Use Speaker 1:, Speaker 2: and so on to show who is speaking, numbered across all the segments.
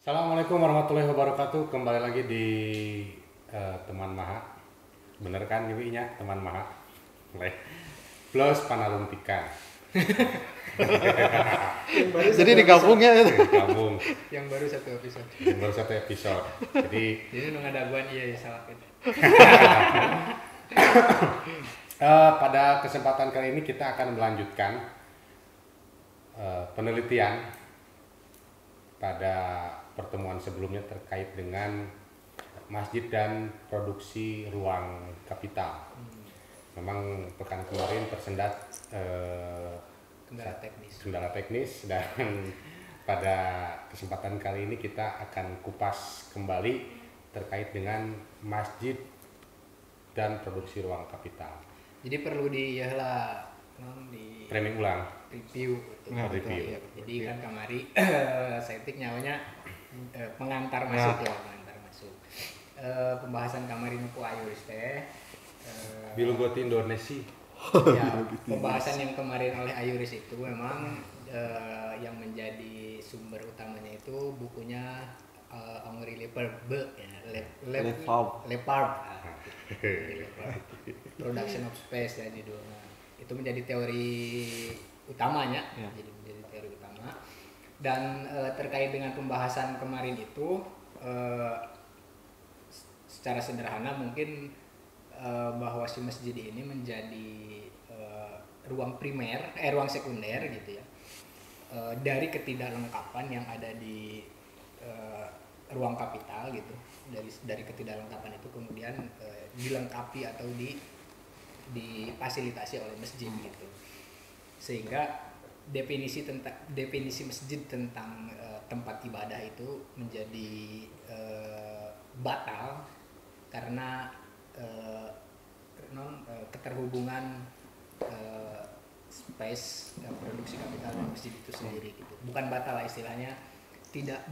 Speaker 1: Assalamualaikum warahmatullahi wabarakatuh. Kembali lagi di teman Maha. Bener kan Wiwinya teman Maha? Plus Panaluntikan.
Speaker 2: Yang baru
Speaker 3: Jadi
Speaker 2: satu
Speaker 3: digabung ya itu.
Speaker 1: Gabung.
Speaker 2: Yang baru satu episode.
Speaker 1: Baru satu episode. Jadi
Speaker 2: Jadi ada gua iya ya salah gitu.
Speaker 1: pada kesempatan kali ini kita akan melanjutkan penelitian pada pertemuan sebelumnya terkait dengan masjid dan produksi ruang kapital. Memang pekan kemarin tersendat kendala teknis dan pada kesempatan kali ini kita akan kupas kembali terkait dengan masjid dan produksi ruang kapital.
Speaker 2: Jadi perlu di
Speaker 1: Framing ulang.
Speaker 2: review.
Speaker 1: Nah, review.
Speaker 2: Ya, jadi kan kamari saya tik nyawanya pengantar masuk ya, pengantar masuk. Pembahasan kamari nuku ayu teh.
Speaker 1: Bilu goti Indonesia.
Speaker 2: Ya, pembahasan yang kemarin oleh Ayuris itu memang yang menjadi sumber utamanya itu bukunya Henri Lefebvre ya, Lepard. Production of Space ya judulnya. Itu menjadi teori utamanya,
Speaker 3: Ya.
Speaker 2: jadi menjadi teori utama. Dan terkait dengan pembahasan kemarin itu secara sederhana mungkin bahwa si masjid ini menjadi ruang primer, ruang sekunder gitu ya, dari ketidaklengkapan yang ada di ruang kapital gitu. Dari ketidaklengkapan itu kemudian dilengkapi atau difasilitasi oleh masjid gitu, sehingga definisi masjid tentang tempat ibadah itu menjadi batal karena keterhubungan space produksi kapital dan masjid itu sendiri gitu. Bukan batal lah istilahnya,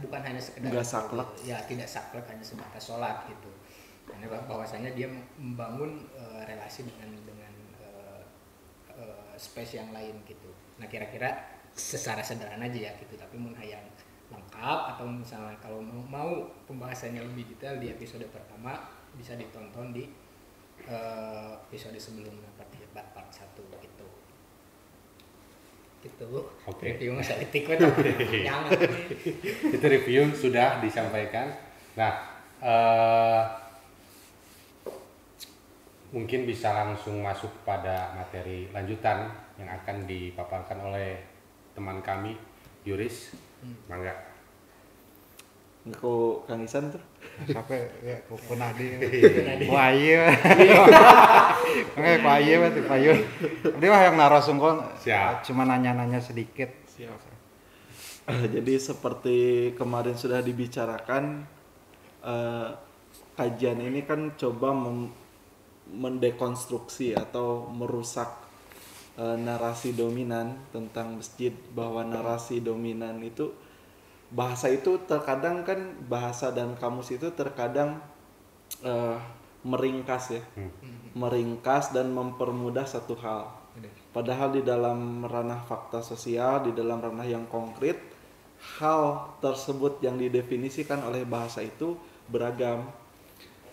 Speaker 2: bukan hanya sekedar
Speaker 3: Nggak saklek.
Speaker 2: Ya tidak saklek hanya sebatas sholat gitu, karena bahwasanya dia membangun relasi dengan space yang lain gitu. Nah kira-kira secara sederhana aja ya gitu, tapi mun hayang lengkap atau misalnya kalau mau pembahasannya lebih detail di episode pertama bisa ditonton di episode sebelumnya part 1 gitu.
Speaker 1: Oke.
Speaker 2: Review masa etik jangan.
Speaker 1: Itu review sudah disampaikan. Nah, mungkin bisa langsung masuk pada materi lanjutan yang akan dipaparkan oleh teman kami Yuris. Mangga.
Speaker 3: Aku Kang Isan tuh.
Speaker 4: Sampai ya pernah di
Speaker 2: Nadi.
Speaker 4: wah iya oke wah iya berarti Pak Yun dia mah yang narasungkul
Speaker 1: Siap.
Speaker 4: cuma nanya-nanya sedikit.
Speaker 3: Jadi seperti kemarin sudah dibicarakan, kajian ini kan coba mendekonstruksi atau merusak narasi dominan tentang masjid, bahwa narasi dominan itu bahasa itu terkadang kan, bahasa dan kamus itu terkadang meringkas ya, meringkas dan mempermudah satu hal. Padahal di dalam ranah fakta sosial, di dalam ranah yang konkret, hal tersebut yang didefinisikan oleh bahasa itu beragam.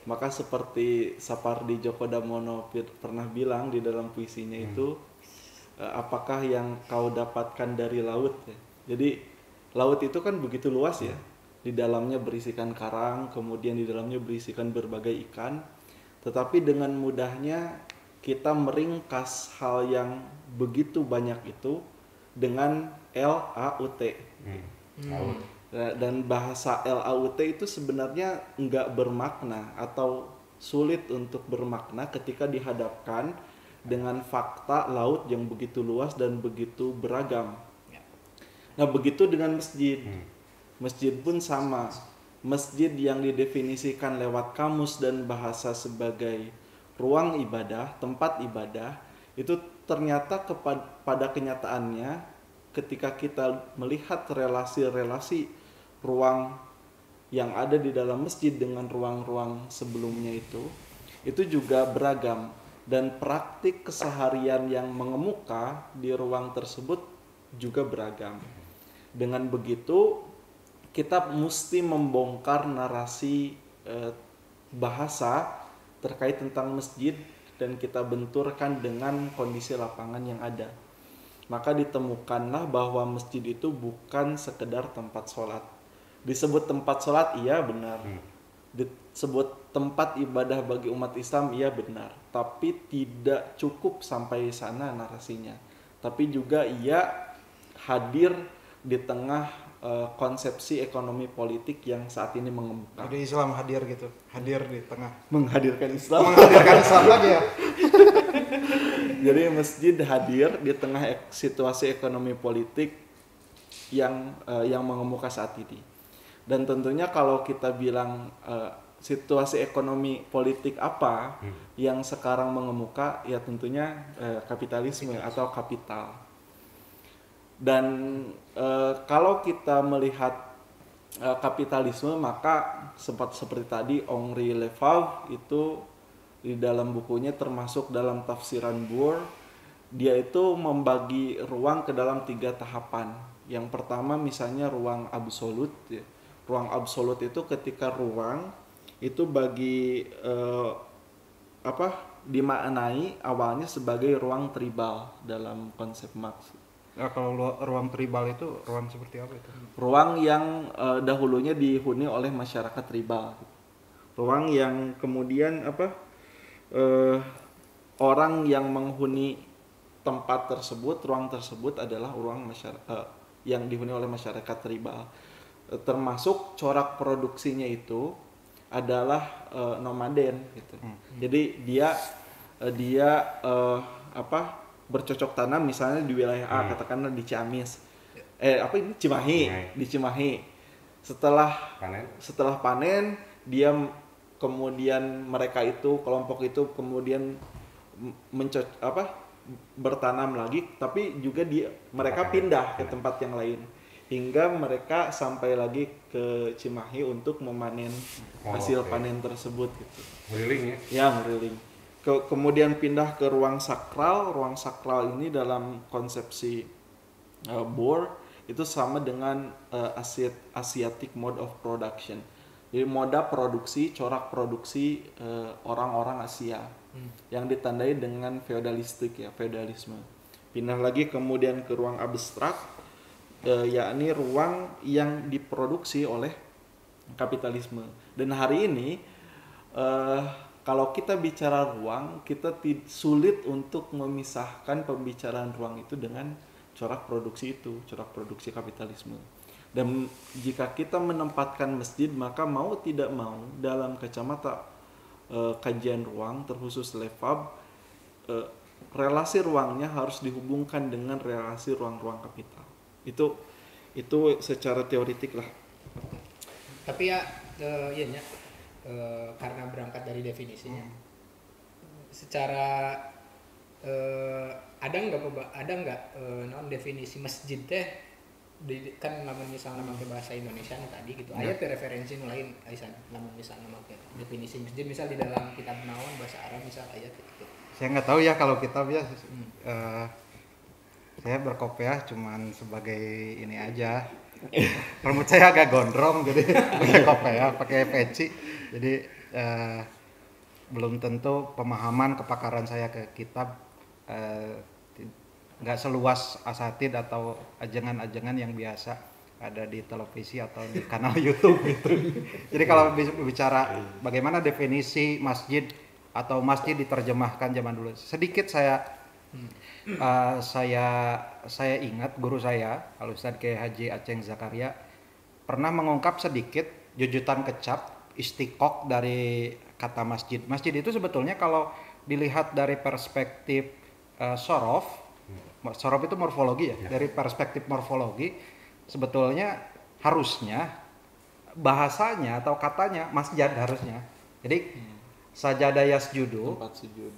Speaker 3: Maka seperti Sapardi Djoko Damono pernah bilang di dalam puisinya itu, apakah yang kau dapatkan dari laut ya? Jadi laut itu kan begitu luas ya, di dalamnya berisikan karang, kemudian di dalamnya berisikan berbagai ikan, tetapi dengan mudahnya kita meringkas hal yang begitu banyak itu dengan LAUT.
Speaker 1: Laut.
Speaker 3: Dan bahasa LAUT itu sebenarnya enggak bermakna atau sulit untuk bermakna ketika dihadapkan dengan fakta laut yang begitu luas dan begitu beragam. Nah begitu dengan masjid. Masjid pun sama. Masjid yang didefinisikan lewat kamus dan bahasa sebagai ruang ibadah, tempat ibadah, itu ternyata pada kenyataannya ketika kita melihat relasi-relasi ruang yang ada di dalam masjid dengan ruang-ruang sebelumnya itu juga beragam, dan praktik keseharian yang mengemuka di ruang tersebut juga beragam. Dengan begitu kita mesti membongkar narasi bahasa terkait tentang masjid dan kita benturkan dengan kondisi lapangan yang ada. Maka ditemukanlah bahwa masjid itu bukan sekedar tempat sholat. Disebut tempat sholat, iya benar. Disebut tempat ibadah bagi umat Islam, iya benar. Tapi tidak cukup sampai sana narasinya. Tapi juga ia hadir di tengah konsepsi ekonomi politik yang saat ini mengemuka.
Speaker 4: Jadi Islam hadir gitu, hadir di tengah.
Speaker 3: Menghadirkan Islam.
Speaker 4: Menghadirkan Islam lagi ya.
Speaker 3: Jadi masjid hadir di tengah situasi ekonomi politik yang mengemuka saat ini. Dan tentunya kalau kita bilang situasi ekonomi politik apa yang sekarang mengemuka, ya tentunya kapitalisme atau kapital. Dan kalau kita melihat kapitalisme, maka seperti tadi Henri Lefebvre itu di dalam bukunya termasuk dalam tafsiran Bohr, dia itu membagi ruang ke dalam 3 tahapan. Yang pertama misalnya ruang absolut. Ruang absolut itu ketika ruang itu bagi dimaknai awalnya sebagai ruang tribal dalam konsep Marx.
Speaker 4: Nah, kalau ruang tribal itu ruang seperti apa itu?
Speaker 3: Ruang yang dahulunya dihuni oleh masyarakat tribal. Ruang yang kemudian orang yang menghuni tempat tersebut, ruang tersebut adalah ruang yang dihuni oleh masyarakat tribal. Termasuk corak produksinya itu adalah nomaden gitu. Jadi dia bercocok tanam misalnya di wilayah A, katakanlah di Ciamis. Cimahi, di Cimahi. Setelah panen dia kemudian mereka itu kelompok itu kemudian bertanam lagi, tapi juga mereka pindah ke tempat yang lain hingga mereka sampai lagi ke Cimahi untuk memanen hasil panen tersebut gitu.
Speaker 1: Meriling ya? Ya,
Speaker 3: meriling. Kemudian pindah ke ruang sakral. Ruang sakral ini dalam konsepsi Bohr itu sama dengan Asiatic mode of production. Jadi moda produksi, corak produksi orang-orang Asia yang ditandai dengan feodalistik ya, feodalisme. Pindah lagi kemudian ke ruang abstrak, yakni ruang yang diproduksi oleh kapitalisme. Dan hari ini kalau kita bicara ruang, kita sulit untuk memisahkan pembicaraan ruang itu dengan corak produksi itu, corak produksi kapitalisme. Dan jika kita menempatkan masjid, maka mau tidak mau dalam kacamata kajian ruang, terkhusus Lefebvre, relasi ruangnya harus dihubungkan dengan relasi ruang-ruang kapital. Itu secara teoritik lah.
Speaker 2: Tapi ya, karena berangkat dari definisinya, secara ada nggak non definisi masjid teh kan namun misalnya pakai bahasa Indonesia tadi gitu, ayat referensi lain aisan namun misalnya pakai definisi masjid misal di dalam kitab naon bahasa Arab misal ayat gitu.
Speaker 4: Saya nggak tahu ya kalau kitab ya. Saya berkopiah cuman sebagai ini aja. Rambut saya agak gondrong jadi pakai kopiah, pakai peci. Jadi belum tentu pemahaman kepakaran saya ke kitab nggak seluas asatid atau ajangan-ajangan yang biasa ada di televisi atau di kanal YouTube gitu. Jadi kalau bicara bagaimana definisi masjid atau masjid diterjemahkan zaman dulu, sedikit saya ingat guru saya, Al-Ustadz Kiai Haji Aceng Zakaria pernah mengungkap sedikit jujutan kecap istiqoq dari kata masjid. Masjid itu sebetulnya kalau dilihat dari perspektif sorof itu morfologi ya. Dari perspektif morfologi sebetulnya harusnya bahasanya atau katanya masjid harusnya. Jadi sajadah yasjudu,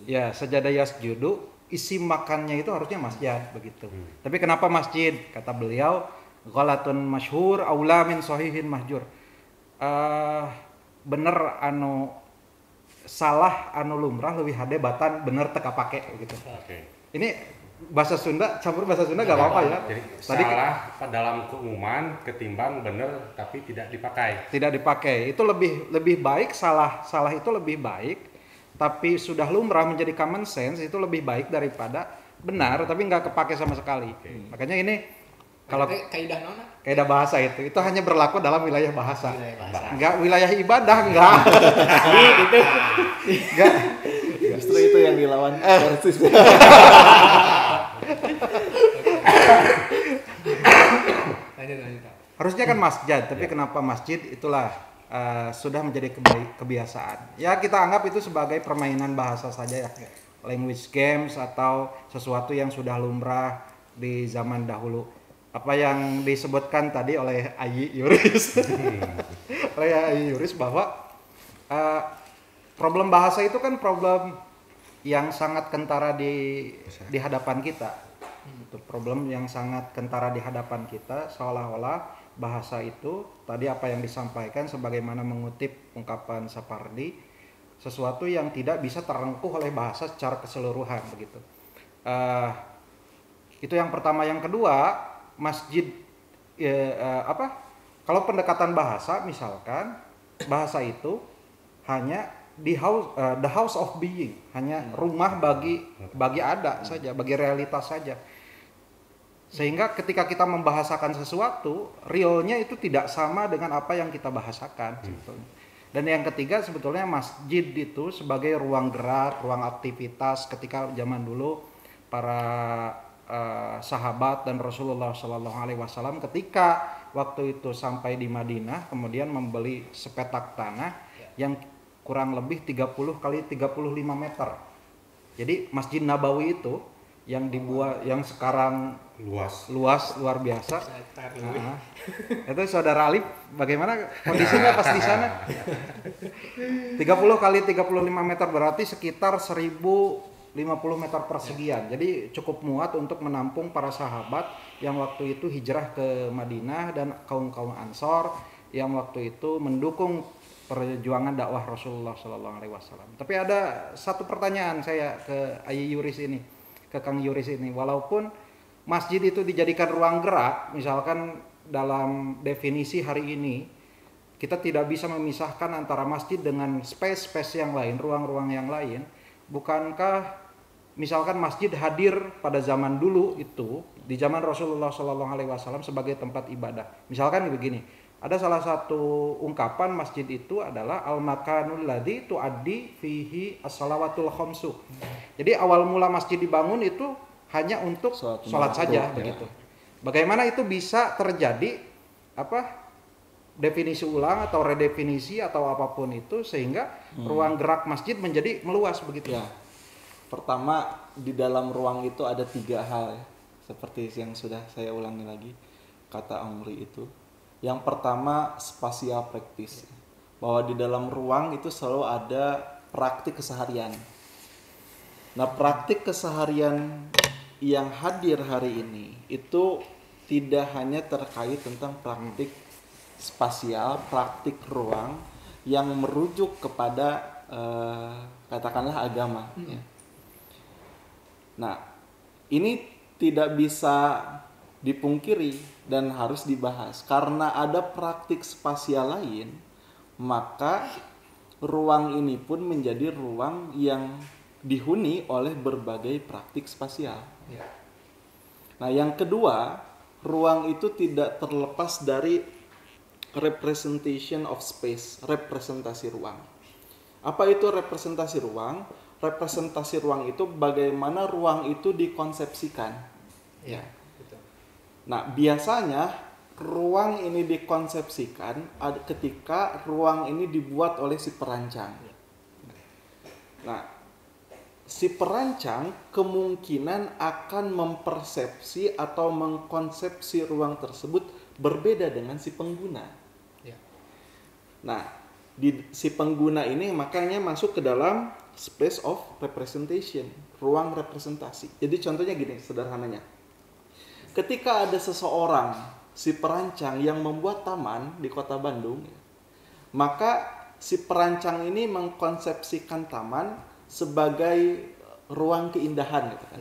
Speaker 4: ya sajadah yasjudu, isi makannya itu harusnya masjid begitu. Tapi kenapa masjid? Kata beliau, ghalatun masyhur aula min sahihin mahjur. Bener anu salah anu lumrah lebih hade batan bener teka pake gitu. Ini bahasa Sunda campur bahasa Sunda nggak apa-apa ya.
Speaker 1: Jadi
Speaker 4: Tadi
Speaker 1: salah dalam keumuman ketimbang benar tapi tidak dipakai.
Speaker 4: tidak dipakai itu lebih baik, salah itu lebih baik, tapi sudah lumrah menjadi common sense itu lebih baik daripada benar tapi nggak kepake sama sekali. Makanya ini kalau
Speaker 2: kaidah nona
Speaker 4: kaidah bahasa itu hanya berlaku dalam wilayah bahasa, nggak
Speaker 2: bahasa.
Speaker 4: wilayah ibadah nggak.
Speaker 2: Itu
Speaker 4: Nggak.
Speaker 3: Justru itu yang dilawan persis.
Speaker 2: lanjut.
Speaker 4: Harusnya kan masjid, tapi kenapa masjid itulah sudah menjadi kebiasaan. Ya kita anggap itu sebagai permainan bahasa saja ya, language games atau sesuatu yang sudah lumrah di zaman dahulu. Apa yang disebutkan tadi oleh Ayi Yuris, bahwa problem bahasa itu kan problem yang sangat kentara di hadapan kita. Itu problem yang sangat kentara di hadapan kita, seolah-olah bahasa itu tadi apa yang disampaikan sebagaimana mengutip ungkapan Sapardi, sesuatu yang tidak bisa terengkuh oleh bahasa secara keseluruhan begitu. Itu yang pertama. Yang kedua, masjid kalau pendekatan bahasa misalkan bahasa itu hanya the house of being, hanya rumah bagi ada saja, bagi realitas saja. Sehingga ketika kita membahasakan sesuatu, realnya itu tidak sama dengan apa yang kita bahasakan sebetulnya. Dan yang ketiga sebetulnya masjid itu sebagai ruang gerak, ruang aktivitas ketika zaman dulu para sahabat dan Rasulullah Shallallahu Alaihi Wasallam ketika waktu itu sampai di Madinah kemudian membeli sepetak tanah yang kurang lebih 30 kali 35 meter. Jadi Masjid Nabawi itu yang dibuat yang sekarang luas luar biasa. Itu Saudara Alif bagaimana kondisinya pas di sana? 30 kali 35 meter berarti sekitar 1050 meter persegian. Jadi cukup muat untuk menampung para sahabat yang waktu itu hijrah ke Madinah dan kaum-kaum Ansor yang waktu itu mendukung perjuangan dakwah Rasulullah Sallallahu Alaihi Wasallam. Tapi ada satu pertanyaan saya ke Ayi Yuris ini, ke Kang Yuris ini. Walaupun masjid itu dijadikan ruang gerak, misalkan dalam definisi hari ini kita tidak bisa memisahkan antara masjid dengan space yang lain, ruang-ruang yang lain. Bukankah misalkan masjid hadir pada zaman dulu itu di zaman Rasulullah Sallallahu Alaihi Wasallam sebagai tempat ibadah? Misalkan begini. Ada salah satu ungkapan masjid itu adalah al-makanul ladzi tuaddi fihi as-salawatul khamsu. Jadi awal mula masjid dibangun itu hanya untuk sholat saja begitu. Bagaimana itu bisa terjadi definisi ulang atau redefinisi atau apapun itu sehingga ruang gerak masjid menjadi meluas begitu.
Speaker 3: Ya. Pertama di dalam ruang itu ada 3 hal ya. Seperti yang sudah saya ulangi lagi kata Amri itu. Yang pertama spasial praktis, bahwa di dalam ruang itu selalu ada praktik keseharian. Nah praktik keseharian yang hadir hari ini itu tidak hanya terkait tentang praktik spasial, praktik ruang yang merujuk kepada katakanlah agama. Ya. Nah ini tidak bisa dipungkiri dan harus dibahas karena ada praktik spasial lain, maka ruang ini pun menjadi ruang yang dihuni oleh berbagai praktik spasial. Nah, yang kedua, ruang itu tidak terlepas dari representation of space, representasi ruang. Apa itu representasi ruang? Representasi ruang itu bagaimana ruang itu dikonsepsikan. Ya. Nah, biasanya ruang ini dikonsepsikan ketika ruang ini dibuat oleh si perancang. Nah, si perancang kemungkinan akan mempersepsi atau mengkonsepsi ruang tersebut berbeda dengan si pengguna. Nah, si pengguna ini makanya masuk ke dalam space of representation, ruang representasi. Jadi contohnya gini, sederhananya. Ketika ada seseorang, si perancang yang membuat taman di kota Bandung, maka si perancang ini mengkonsepsikan taman sebagai ruang keindahan gitu kan.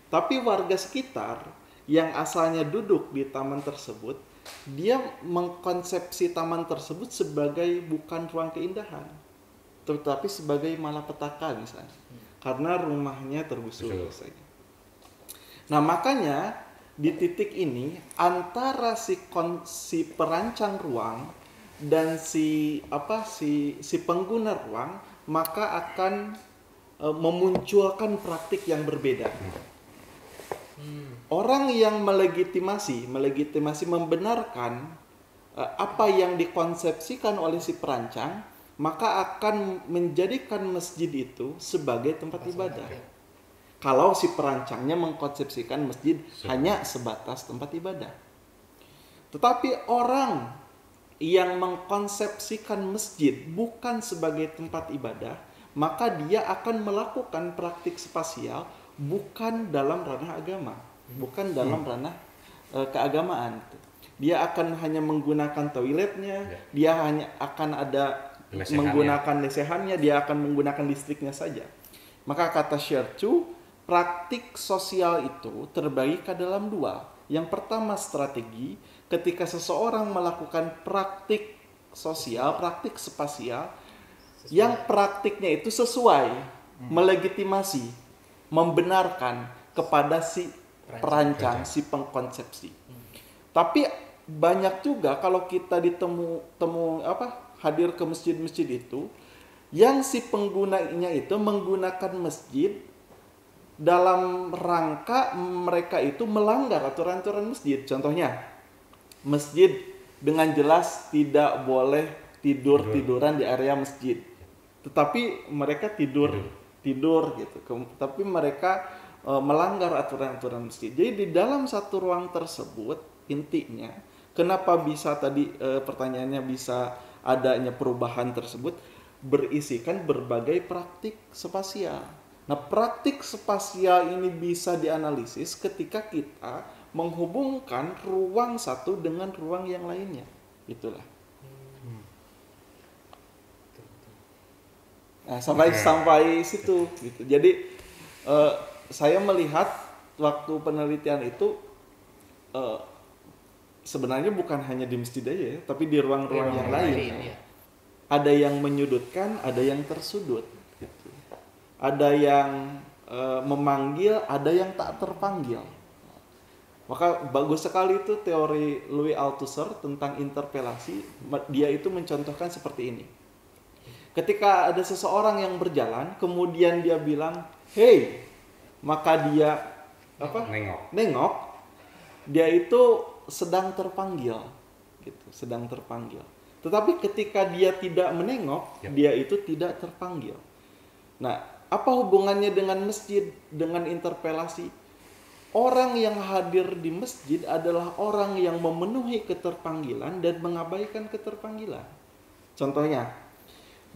Speaker 3: Tapi warga sekitar yang asalnya duduk di taman tersebut, dia mengkonsepsi taman tersebut sebagai bukan ruang keindahan, tetapi sebagai malapetaka misalnya, karena rumahnya tergusur
Speaker 1: Betul.
Speaker 3: misalnya. Nah makanya di titik ini antara si perancang ruang dan si pengguna ruang maka akan memunculkan praktik yang berbeda. Orang yang melegitimasi membenarkan apa yang dikonsepsikan oleh si perancang, maka akan menjadikan masjid itu sebagai tempat ibadah. Kalau si perancangnya mengkonsepsikan masjid hanya sebatas tempat ibadah. Tetapi orang yang mengkonsepsikan masjid bukan sebagai tempat ibadah, maka dia akan melakukan praktik spasial bukan dalam ranah agama, bukan dalam ranah keagamaan. Dia akan hanya menggunakan toiletnya, dia hanya akan ada menggunakan lesehannya, dia akan menggunakan listriknya saja. Maka kata Sherchu, praktik sosial itu terbagi ke dalam dua. Yang pertama strategi, ketika seseorang melakukan praktik sosial, praktik spasial, yang praktiknya itu sesuai, melegitimasi, membenarkan kepada si perancang, si pengkonsepsi. Tapi banyak juga kalau kita hadir ke masjid-masjid itu, yang si penggunanya itu menggunakan masjid dalam rangka mereka itu melanggar aturan-aturan masjid. Contohnya, masjid dengan jelas tidak boleh tiduran di area masjid, tetapi mereka tidur gitu. Tapi mereka melanggar aturan-aturan masjid. Jadi di dalam satu ruang tersebut intinya, kenapa bisa tadi pertanyaannya bisa adanya perubahan tersebut, berisikan berbagai praktik spasial. Nah, praktik spasial ini bisa dianalisis ketika kita menghubungkan ruang satu dengan ruang yang lainnya. Itulah. Nah, sampai situ gitu. Jadi saya melihat waktu penelitian itu sebenarnya bukan hanya di masjid aja ya, tapi di ruang-ruang yang lain. Ada yang menyudutkan, ada yang tersudut. Gitu. Ada yang memanggil, ada yang tak terpanggil. Maka bagus sekali itu teori Louis Althusser tentang interpelasi. Dia itu mencontohkan seperti ini. Ketika ada seseorang yang berjalan, kemudian dia bilang, "Hey," maka dia nengok. Dia itu sedang terpanggil, gitu, sedang terpanggil. Tetapi ketika dia tidak menengok, dia itu tidak terpanggil. Nah, apa hubungannya dengan masjid, dengan interpelasi? Orang yang hadir di masjid adalah orang yang memenuhi keterpanggilan dan mengabaikan keterpanggilan. Contohnya,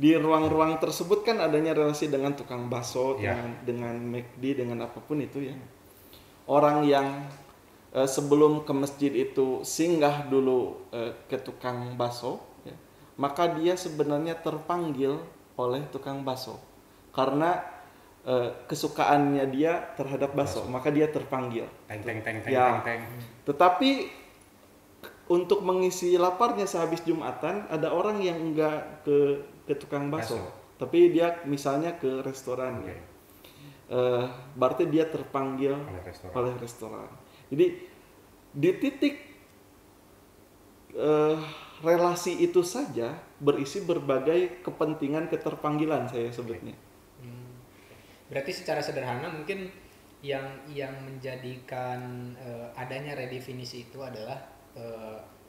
Speaker 3: di ruang-ruang tersebut kan adanya relasi dengan tukang bakso, dengan McD, dengan apapun itu ya. Orang yang sebelum ke masjid itu singgah dulu ke tukang bakso, ya, maka dia sebenarnya terpanggil oleh tukang bakso. Karena kesukaannya dia terhadap bakso, maka dia terpanggil.
Speaker 1: Teng.
Speaker 3: Tetapi untuk mengisi laparnya sehabis Jumatan, ada orang yang enggak ke tukang bakso, tapi dia misalnya ke restoran. Berarti dia terpanggil oleh restoran. Jadi di titik relasi itu saja berisi berbagai kepentingan keterpanggilan, saya sebutnya.
Speaker 2: Berarti secara sederhana mungkin yang menjadikan adanya redefinisi itu adalah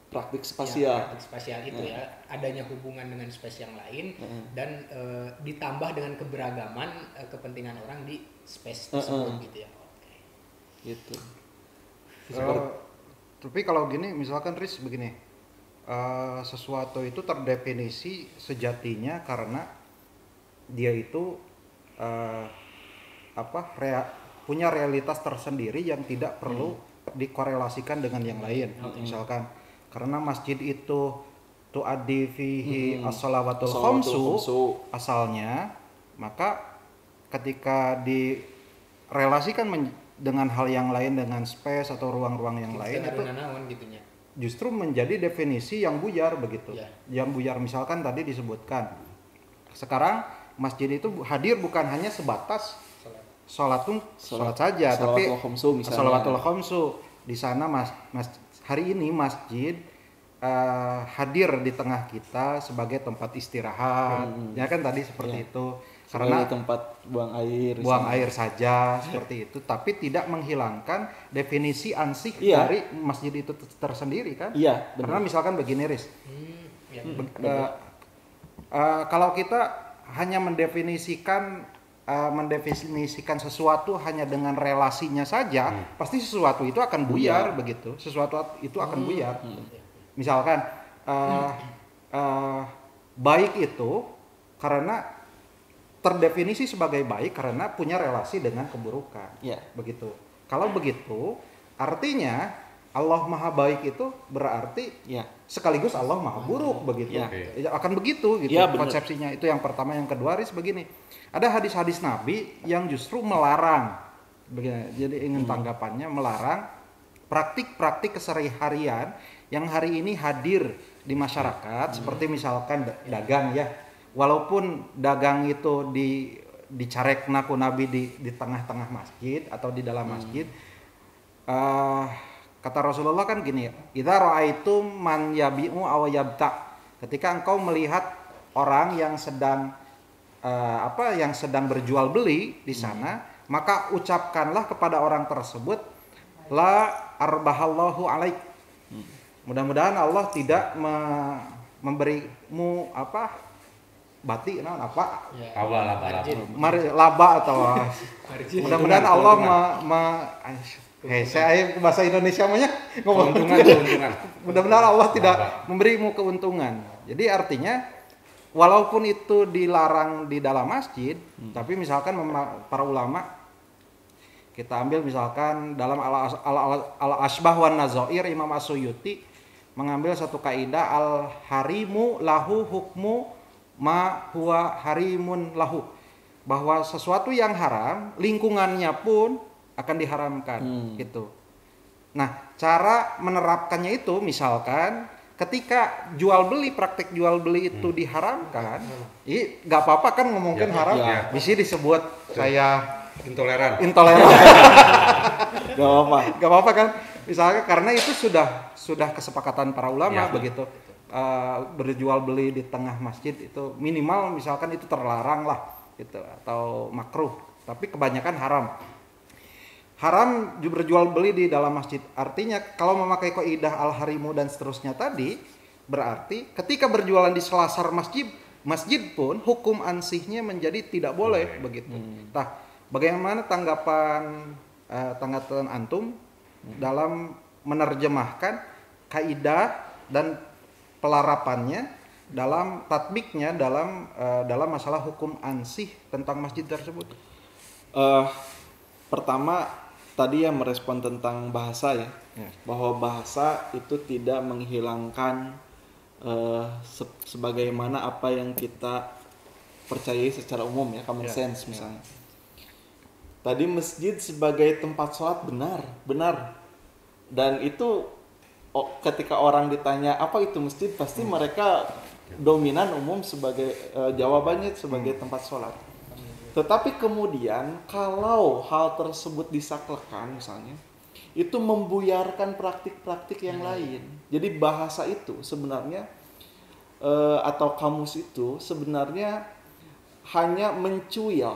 Speaker 3: praktik spasial.
Speaker 2: Praktik spasial itu ya, adanya hubungan dengan space yang lain dan ditambah dengan keberagaman kepentingan orang di space tersebut gitu ya. Oke.
Speaker 3: Gitu.
Speaker 4: Tapi kalau gini, misalkan Riz begini, sesuatu itu terdefinisi sejatinya karena dia itu punya realitas tersendiri yang tidak perlu dikorelasikan dengan yang lain. Misalkan karena masjid itu tu'addi fihi as-shalawatul khamsu asalnya, maka ketika direlasikan dengan hal yang lain, dengan space atau ruang-ruang yang lain itu
Speaker 2: naon gitunya.
Speaker 4: justru menjadi definisi yang buyar begitu.
Speaker 2: Ya.
Speaker 4: Yang buyar misalkan tadi disebutkan. Sekarang masjid itu hadir bukan hanya sebatas sholat saja, tapi
Speaker 3: Sholawatul khamsu misalnya.
Speaker 4: sholawatul khamsu. Di sana hari ini masjid hadir di tengah kita sebagai tempat istirahat. Ya kan tadi seperti itu.
Speaker 3: Karena
Speaker 4: Karena
Speaker 3: tempat buang air.
Speaker 4: buang
Speaker 3: misalnya.
Speaker 4: air saja seperti itu, tapi tidak menghilangkan definisi ansih
Speaker 3: Iya.
Speaker 4: dari masjid itu tersendiri kan?
Speaker 3: Iya,
Speaker 4: Karena
Speaker 3: benar.
Speaker 4: misalkan begini Riz,
Speaker 2: Ya.
Speaker 4: kalau kita hanya mendefinisikan sesuatu hanya dengan relasinya saja, pasti sesuatu itu akan buyar begitu. Sesuatu itu akan buyar. Misalkan baik itu karena terdefinisi sebagai baik karena punya relasi dengan keburukan.
Speaker 3: Iya.
Speaker 4: Begitu. Kalau begitu, artinya Allah Maha Baik itu berarti
Speaker 3: Iya.
Speaker 4: sekaligus Allah Maha Buruk begitu.
Speaker 3: Iya.
Speaker 4: Ya, akan begitu gitu
Speaker 3: Iya, benar.
Speaker 4: konsepsinya. Itu yang pertama. Yang kedua Riz begini. Ada hadis-hadis Nabi yang justru melarang. Begini, jadi ingin tanggapannya melarang praktik-praktik keseharian yang hari ini hadir di masyarakat seperti misalkan dagang ya. Walaupun dagang itu dicarek naku Nabi di tengah-tengah masjid atau di dalam masjid, kata Rasulullah kan gini, idza ra'aitum man yabi'u aw yabta. Ketika engkau melihat orang yang sedang yang sedang berjual beli di sana, maka ucapkanlah kepada orang tersebut la arbahallahu alaik. Mudah-mudahan Allah tidak memberimu bati apa
Speaker 2: Ya.
Speaker 4: laba atau
Speaker 2: Margin.
Speaker 4: mudah-mudahan Allah saya bahasa Indonesia namanya ngomong
Speaker 1: keuntungan.
Speaker 4: mudah-mudahan Allah tidak
Speaker 1: Laba.
Speaker 4: memberimu keuntungan. Jadi artinya walaupun itu dilarang di dalam masjid, tapi misalkan para ulama kita ambil misalkan dalam al-asbah wan nazair Imam As-Suyuti mengambil satu kaidah al-harimu lahu hukmu ma huwa harimun lahu, bahwa sesuatu yang haram lingkungannya pun akan diharamkan gitu. Nah, cara menerapkannya itu misalkan ketika praktik jual beli itu diharamkan, nggak apa-apa kan ngomongin
Speaker 1: Ya,
Speaker 4: haram,
Speaker 1: ya.
Speaker 4: bisa disebut saya
Speaker 1: Intoleran.
Speaker 3: Gak apa-apa.
Speaker 4: Gak apa-apa kan, misalnya karena itu sudah kesepakatan para ulama
Speaker 1: Ya.
Speaker 4: begitu. Berjual beli di tengah masjid itu minimal misalkan itu terlarang lah gitu atau makruh, tapi kebanyakan haram berjual beli di dalam masjid. Artinya kalau memakai kaidah al-harimu dan seterusnya tadi, berarti ketika berjualan di selasar masjid pun hukum ansihnya menjadi tidak boleh begitu. Nah, bagaimana tanggapan antum dalam menerjemahkan kaidah dan pelarapannya dalam tatbiknya dalam masalah hukum ansih tentang masjid tersebut?
Speaker 3: Pertama tadi yang merespon tentang bahasa ya, bahwa bahasa itu tidak menghilangkan sebagaimana apa yang kita percayai secara umum ya, common sense misalnya. Tadi masjid sebagai tempat sholat benar, dan itu ketika orang ditanya apa itu masjid, pasti mereka dominan umum sebagai jawabannya sebagai tempat sholat. Tetapi kemudian kalau hal tersebut disaklekan misalnya, itu membuyarkan praktik-praktik yang lain. Jadi bahasa itu sebenarnya atau kamus itu sebenarnya hanya mencuil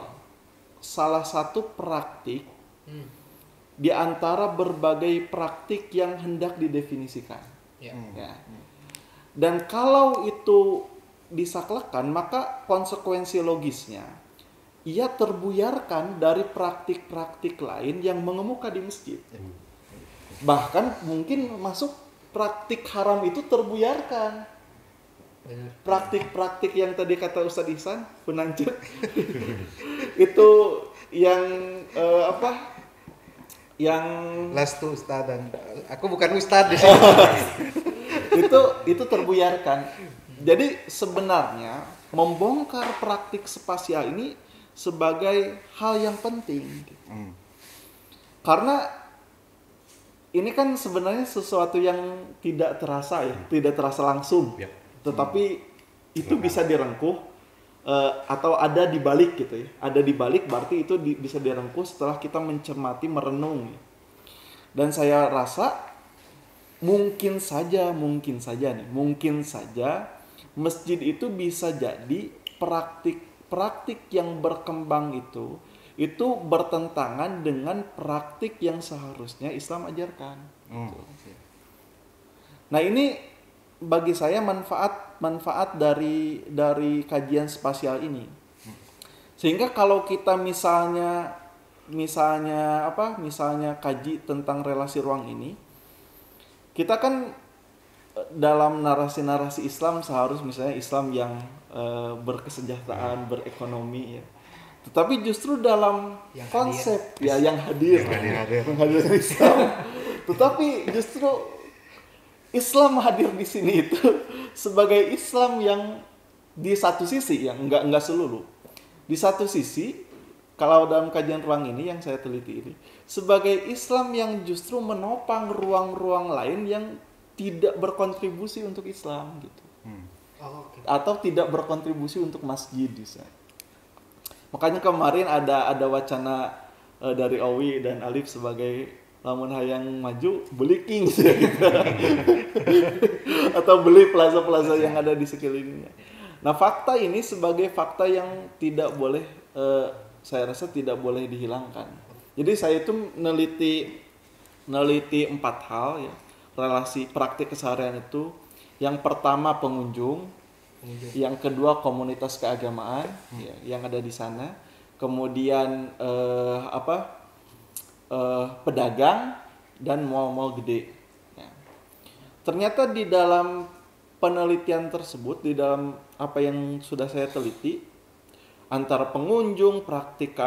Speaker 3: salah satu praktik di antara berbagai praktik yang hendak didefinisikan.
Speaker 2: Ya.
Speaker 3: Ya. Dan kalau itu disaklekan, maka konsekuensi logisnya ia terbuyarkan dari praktik-praktik lain yang mengemuka di masjid. Bahkan mungkin masuk praktik haram itu terbuyarkan.
Speaker 2: Benar.
Speaker 3: Praktik-praktik yang tadi kata Ustadz Ihsan, penanjut itu yang yang
Speaker 4: Lastu Ustaz dan aku bukan Ustaz di sini.
Speaker 3: itu terbuyarkan. Jadi sebenarnya membongkar praktik spasial ini sebagai hal yang penting. Karena ini kan sebenarnya sesuatu yang tidak terasa ya, tidak terasa langsung.
Speaker 1: Ya.
Speaker 3: Tetapi itu bisa direngkuh atau ada di balik gitu ya. Ada di balik berarti itu bisa direngkuh setelah kita mencermati, merenung. Dan saya rasa mungkin saja masjid itu bisa jadi praktik yang berkembang itu bertentangan dengan praktik yang seharusnya Islam ajarkan. Nah, ini bagi saya manfaat dari kajian spasial ini. Sehingga kalau kita misalnya kaji tentang relasi ruang ini, kita kan dalam narasi-narasi Islam seharusnya misalnya Islam yang berkesejahteraan, berekonomi ya. Tetapi justru dalam
Speaker 2: Yang
Speaker 3: konsep yang hadir menghadirkan Islam. Tetapi justru Islam hadir di sini itu sebagai Islam yang di satu sisi yang enggak seluruh. Di satu sisi kalau dalam kajian ruang ini yang saya teliti ini sebagai Islam yang justru menopang ruang-ruang lain yang tidak berkontribusi untuk Islam gitu. Atau tidak berkontribusi untuk masjid bisa. Makanya kemarin ada wacana dari Owi dan Alif sebagai lamun hayang maju beli King gitu. Atau beli plaza-plaza yang ada di sekelilingnya. Nah, fakta ini sebagai fakta yang tidak boleh saya rasa tidak boleh dihilangkan. Jadi saya itu neliti 4 hal ya, relasi praktik keseharian itu. Yang pertama pengunjung. Yang kedua komunitas keagamaan ya, yang ada di sana. Kemudian pedagang dan mal-mal gede. Ya. Ternyata di dalam penelitian tersebut, di dalam apa yang sudah saya teliti, antara pengunjung, praktik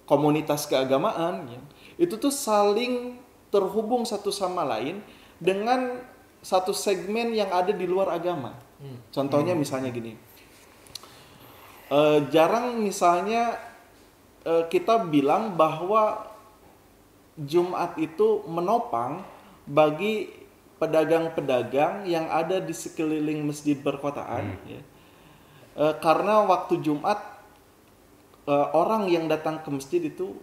Speaker 3: komunitas keagamaan, ya, itu tuh saling terhubung satu sama lain dengan satu segmen yang ada di luar agama. Contohnya misalnya gini, jarang misalnya kita bilang bahwa Jumat itu menopang bagi pedagang-pedagang yang ada di sekeliling masjid perkotaan, ya. Karena waktu Jumat orang yang datang ke masjid itu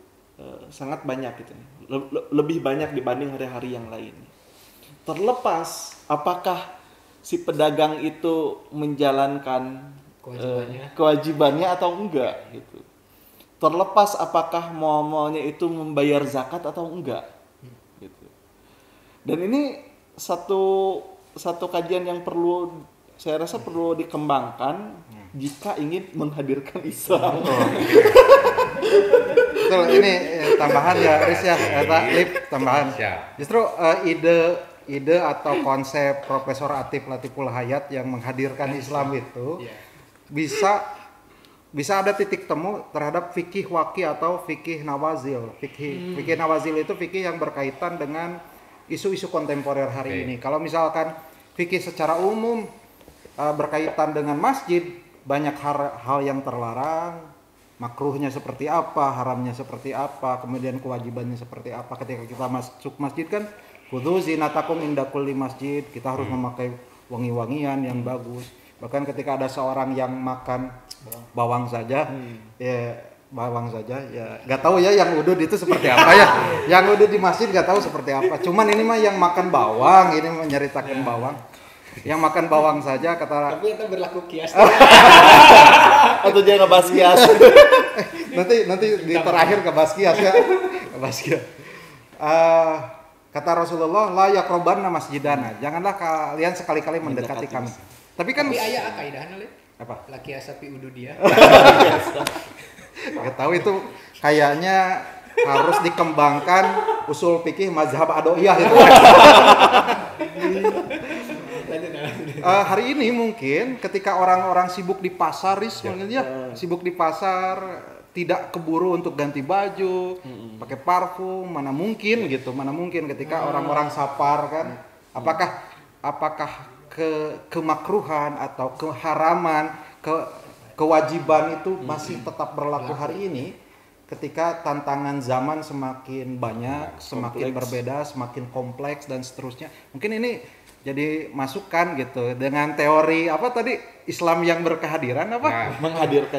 Speaker 3: sangat banyak gitu, lebih banyak dibanding hari-hari yang lain. Terlepas apakah si pedagang itu menjalankan kewajibannya atau enggak gitu. Terlepas apakah mal-malnya itu membayar zakat atau enggak gitu. Dan ini satu kajian yang saya rasa perlu dikembangkan jika ingin menghadirkan Islam.
Speaker 4: Betul, ini tambahan ya Riz ya, Lip tambahan. Justru ide atau konsep Profesor Atif Latiful Hayat yang menghadirkan Islam itu bisa ada titik temu terhadap fikih waqi atau fikih nawazil. Fikih nawazil itu fikih yang berkaitan dengan isu-isu kontemporer hari ini. Kalau misalkan fikih secara umum berkaitan dengan masjid, banyak hal yang terlarang, makruhnya seperti apa, haramnya seperti apa, kemudian kewajibannya seperti apa. Ketika kita masuk masjid kan khudzu zinatakum inda kulli masjid, kita harus memakai wangi-wangian yang bagus. Bahkan ketika ada seorang yang makan bawang saja, ya nggak tahu ya yang udud itu seperti apa ya. Yang udud di masjid nggak tahu seperti apa. Cuman ini mah yang makan bawang, ini menceritakan bawang. Yang makan bawang saja kata.
Speaker 2: Tapi itu berlaku kias.
Speaker 3: Atau jangan ngebahas kias.
Speaker 4: nanti di terakhir ngebahas kias ya. Ngebahas kias. Kata Rasulullah, la yaqrabanna masjidana. Janganlah kalian sekali-kali mendekati kami. Tapi
Speaker 2: aya kaidahna le.
Speaker 4: Apa?
Speaker 2: Laki asapi udu dia.
Speaker 4: Enggak tahu itu kayaknya harus dikembangkan usul fikih mazhab Adoiyah itu. Hari ini mungkin ketika orang-orang sibuk di pasar, sibuk di pasar, tidak keburu untuk ganti baju, pakai parfum, mana mungkin ketika orang-orang sapar kan, apakah kemakruhan atau keharaman, kewajiban itu masih tetap berlaku hari ini ketika tantangan zaman semakin banyak, semakin
Speaker 3: kompleks.
Speaker 4: berbeda, semakin kompleks dan seterusnya. Mungkin ini jadi masukan gitu dengan teori apa tadi Islam yang berkehadiran apa?
Speaker 1: Nah,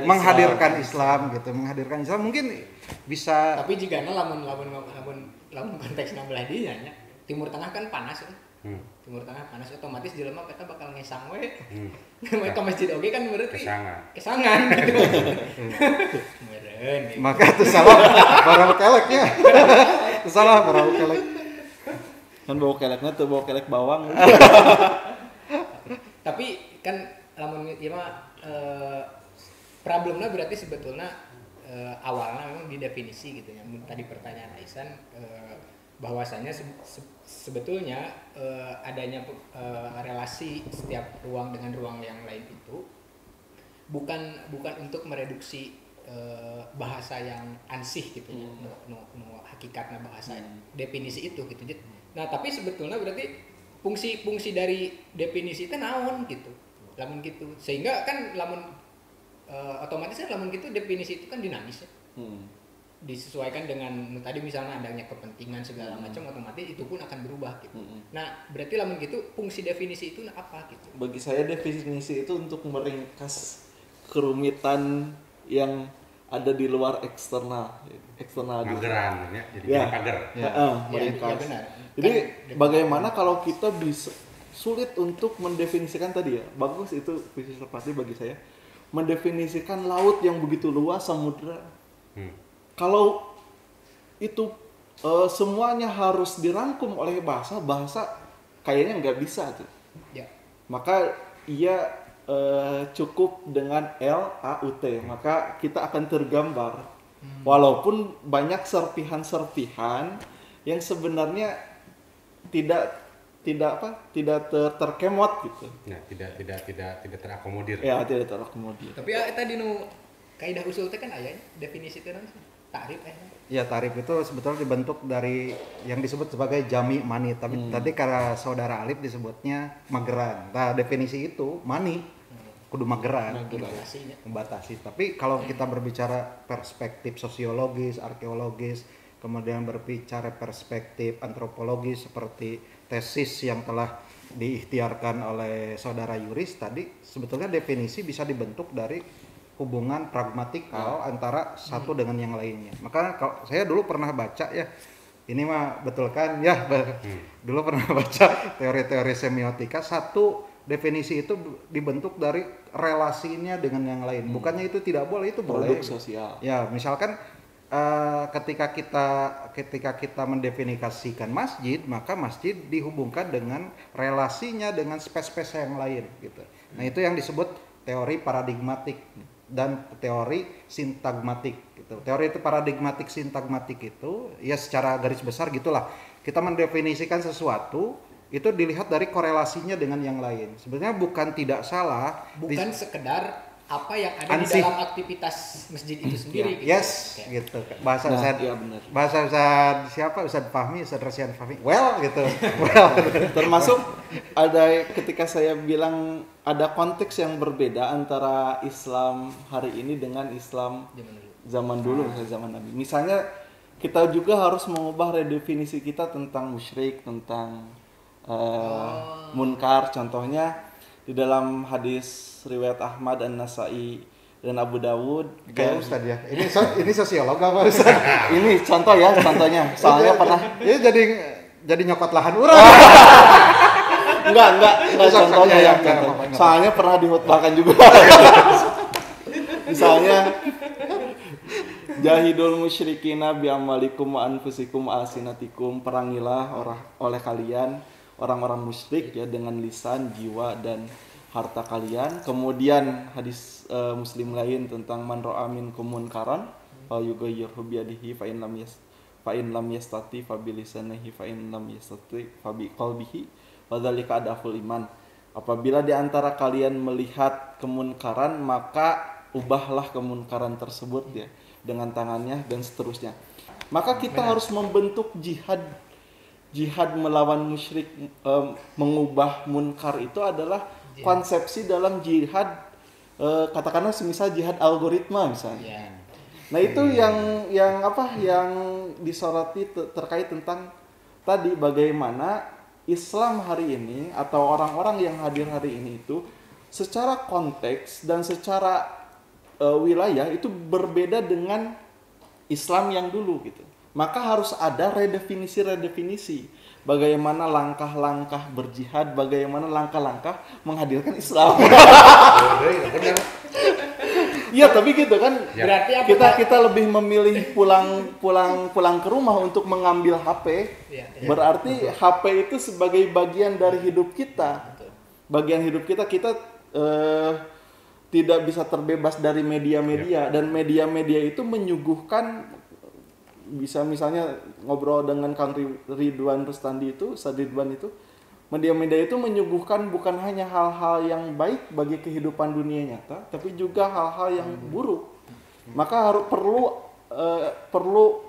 Speaker 3: menghadirkan
Speaker 4: Islam gitu, menghadirkan Islam mungkin bisa
Speaker 2: Tapi jika lamun konteksna belah dinya nya, Timur Tengah kan panas ya. Timur Tengah panas otomatis jelema kita bakal ngesang we. Ke masjid oge kan berarti kesangan gitu. Meureun. Gitu.
Speaker 4: maka itu salah barang keleknya. Itu salah barang kelek.
Speaker 3: Kan bawa keleknya tuh bawa kelek bawang.
Speaker 2: Tapi kan lamun ieu mah problemnya berarti sebetulnya awalnya memang di definisi gitu ya. Tadi pertanyaan Aisan bahwasanya sebetulnya adanya relasi setiap ruang dengan ruang yang lain itu bukan untuk mereduksi bahasa yang ansih gitu ya, hakikatnya bahasa definisi itu gitu. Nah tapi sebetulnya berarti fungsi dari definisi itu naon gitu, lamun gitu sehingga kan lamun otomatis kan lamun gitu definisi itu kan dinamis ya. Disesuaikan dengan tadi misalnya adanya kepentingan segala macam otomatis itu pun akan berubah gitu. Nah berarti lamun gitu fungsi definisi itu apa gitu?
Speaker 3: Bagi saya definisi itu untuk meringkas kerumitan yang ada di luar eksternal gitu.
Speaker 1: mageran ya, jadi
Speaker 3: Ya.
Speaker 1: pagar.
Speaker 3: Meringkas.
Speaker 2: Ya benar.
Speaker 3: Jadi
Speaker 2: Kan,
Speaker 3: bagaimana kalau kita bisa sulit untuk mendefinisikan tadi ya, bagus itu visi seperti bagi saya mendefinisikan laut yang begitu luas, samudra. Kalau itu semuanya harus dirangkum oleh bahasa kayaknya nggak bisa tuh.
Speaker 2: Ya.
Speaker 3: Maka ia cukup dengan LAUT, maka kita akan tergambar. Walaupun banyak serpihan-serpihan yang sebenarnya tidak terkemot gitu.
Speaker 1: Nah, tidak terakomodir.
Speaker 3: Ya, tidak terakomodir.
Speaker 2: Tapi tadi nu kaidah usul teh kan aya definisi teh naon sih? Ta'rif
Speaker 4: Ya tarif itu sebetulnya dibentuk dari yang disebut sebagai jami mani. Tapi tadi karena saudara Alif disebutnya mageran. Nah definisi itu mani kudu mageran. Membatasi. Tapi kalau kita berbicara perspektif sosiologis, arkeologis, kemudian berbicara perspektif antropologis seperti tesis yang telah diikhtiarkan oleh saudara Yuris tadi, sebetulnya definisi bisa dibentuk dari hubungan pragmatikal antara satu dengan yang lainnya. Maka kalau saya dulu pernah baca ya, ini mah betul kan ya, dulu pernah baca teori-teori semiotika, satu definisi itu dibentuk dari relasinya dengan yang lain. Bukannya itu tidak boleh, itu boleh.
Speaker 3: Produk sosial.
Speaker 4: Ya, misalkan ketika kita mendefinisikan masjid, maka masjid dihubungkan dengan relasinya dengan space-space yang lain gitu. Nah, itu yang disebut teori paradigmatik dan teori sintagmatik gitu. Teori itu paradigmatik sintagmatik itu ya secara garis besar gitulah. Kita mendefinisikan sesuatu itu dilihat dari korelasinya dengan yang lain. Sebenarnya bukan tidak salah,
Speaker 2: bukan sekedar apa yang ada
Speaker 4: ansih
Speaker 2: di dalam aktivitas masjid itu sendiri gitu.
Speaker 4: Yes, gitu. Bahasa Ustaz,
Speaker 3: ya benar.
Speaker 4: bahasa Ustaz siapa? Ustaz Fahmi, Ustaz Rasian Fahmi. Well gitu. Well.
Speaker 3: Termasuk ada ketika saya bilang ada konteks yang berbeda antara Islam hari ini dengan Islam zaman dulu, zaman Nabi. Misalnya kita juga harus mengubah redefinisi kita tentang musyrik, tentang munkar. Contohnya di dalam hadis riwayat Ahmad dan Nasai dan Abu Dawud.
Speaker 4: Kayak Ustaz ya. Ini sosiolog apa Ustaz?
Speaker 3: Ini contoh ya, contohnya. Soalnya pernah.
Speaker 4: Ini jadi nyokot lahan urang.
Speaker 3: Enggak contohnya ya. Soalnya pernah dihutbahkan juga. Misalnya jahidul musyrikina bi amwalikum wa anfusikum wa alsinatikum, perangilah oleh kalian orang-orang musyrik ya dengan lisan, jiwa dan harta kalian. Kemudian hadis Muslim lain tentang man ra'a minkum munkaran fa yughayyirhu bi yadihi fa in lam yastati fa bi lisanihi fa in lam yastati fa bi qalbihi wa dzalika adaful iman. Apabila di antara kalian melihat kemunkaran, maka ubahlah kemunkaran tersebut ya dengan tangannya dan seterusnya. Maka kita harus membentuk jihad melawan musyrik, mengubah munkar itu adalah konsepsi dalam jihad, katakanlah semisal jihad algoritma misalnya. Nah itu yang apa yang disoroti terkait tentang tadi bagaimana Islam hari ini atau orang-orang yang hadir hari ini itu secara konteks dan secara wilayah itu berbeda dengan Islam yang dulu gitu. Maka harus ada redefinisi bagaimana langkah-langkah berjihad, bagaimana langkah-langkah menghadirkan Islam.
Speaker 1: Benar.
Speaker 3: Iya tapi gitu kan.
Speaker 1: Ya.
Speaker 2: Berarti apa?
Speaker 3: Kita lebih memilih pulang ke rumah untuk mengambil HP.
Speaker 2: Ya.
Speaker 3: Berarti HP itu sebagai bagian dari hidup kita.
Speaker 2: Betul.
Speaker 3: Bagian hidup kita tidak bisa terbebas dari media-media dan media-media itu menyuguhkan bisa misalnya ngobrol dengan Kang Ridwan Rustandi itu, Sadridwan itu, media-media itu menyuguhkan bukan hanya hal-hal yang baik bagi kehidupan dunia nyata, tapi juga hal-hal yang buruk. Maka perlu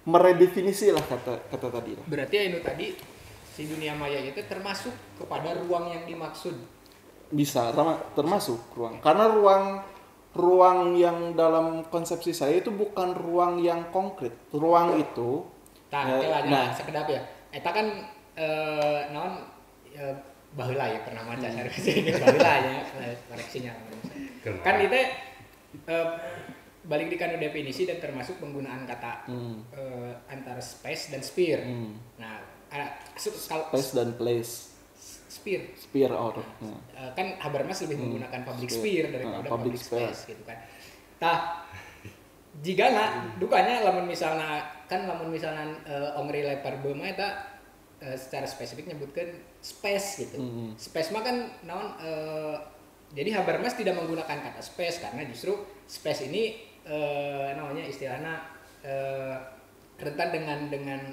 Speaker 3: meredefinisi lah kata tadi lah.
Speaker 2: Berarti Ainu tadi si dunia maya itu termasuk kepada ruang yang dimaksud.
Speaker 3: Bisa termasuk ruang. Karena ruang yang dalam konsepsi saya itu bukan ruang yang konkret. Ruang itu
Speaker 2: sekedap ya. Eta kan naon baheula ya pernah maca sareng sini baheula ya koreksinya. Kan itu balik di kanu definisi dan termasuk penggunaan kata antara space dan sphere. Nah,
Speaker 3: space dan place. Sphere or
Speaker 2: kan Habermas lebih menggunakan public sphere daripada public space gitu kan. Tah jigana dukanya lamun misalna ongri lepar beuh mah eta secara spesifik nyebutkan space gitu. Space mah kan naon jadi Habermas tidak menggunakan kata space karena justru space ini namanya istilahnya rentan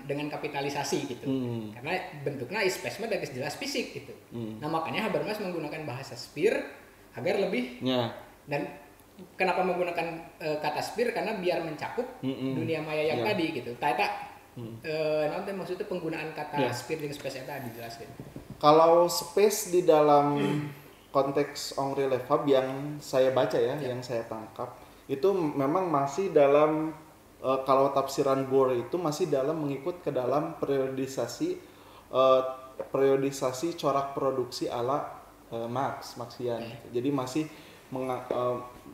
Speaker 2: dengan kapitalisasi gitu. Karena bentuknya space mah dari jelas fisik gitu. Nah, makanya Habermas menggunakan bahasa sphere agar lebih dan kenapa menggunakan kata sphere karena biar mencakup dunia maya yang tadi gitu. Nanti maksudnya penggunaan kata sphere dan space itu dijelaskan.
Speaker 3: Kalau space di dalam konteks Henri Lefebvre yang saya baca yang saya tangkap itu memang masih dalam kalau tafsiran Bohr itu masih dalam mengikut ke dalam periodisasi corak produksi ala Marxian. Jadi masih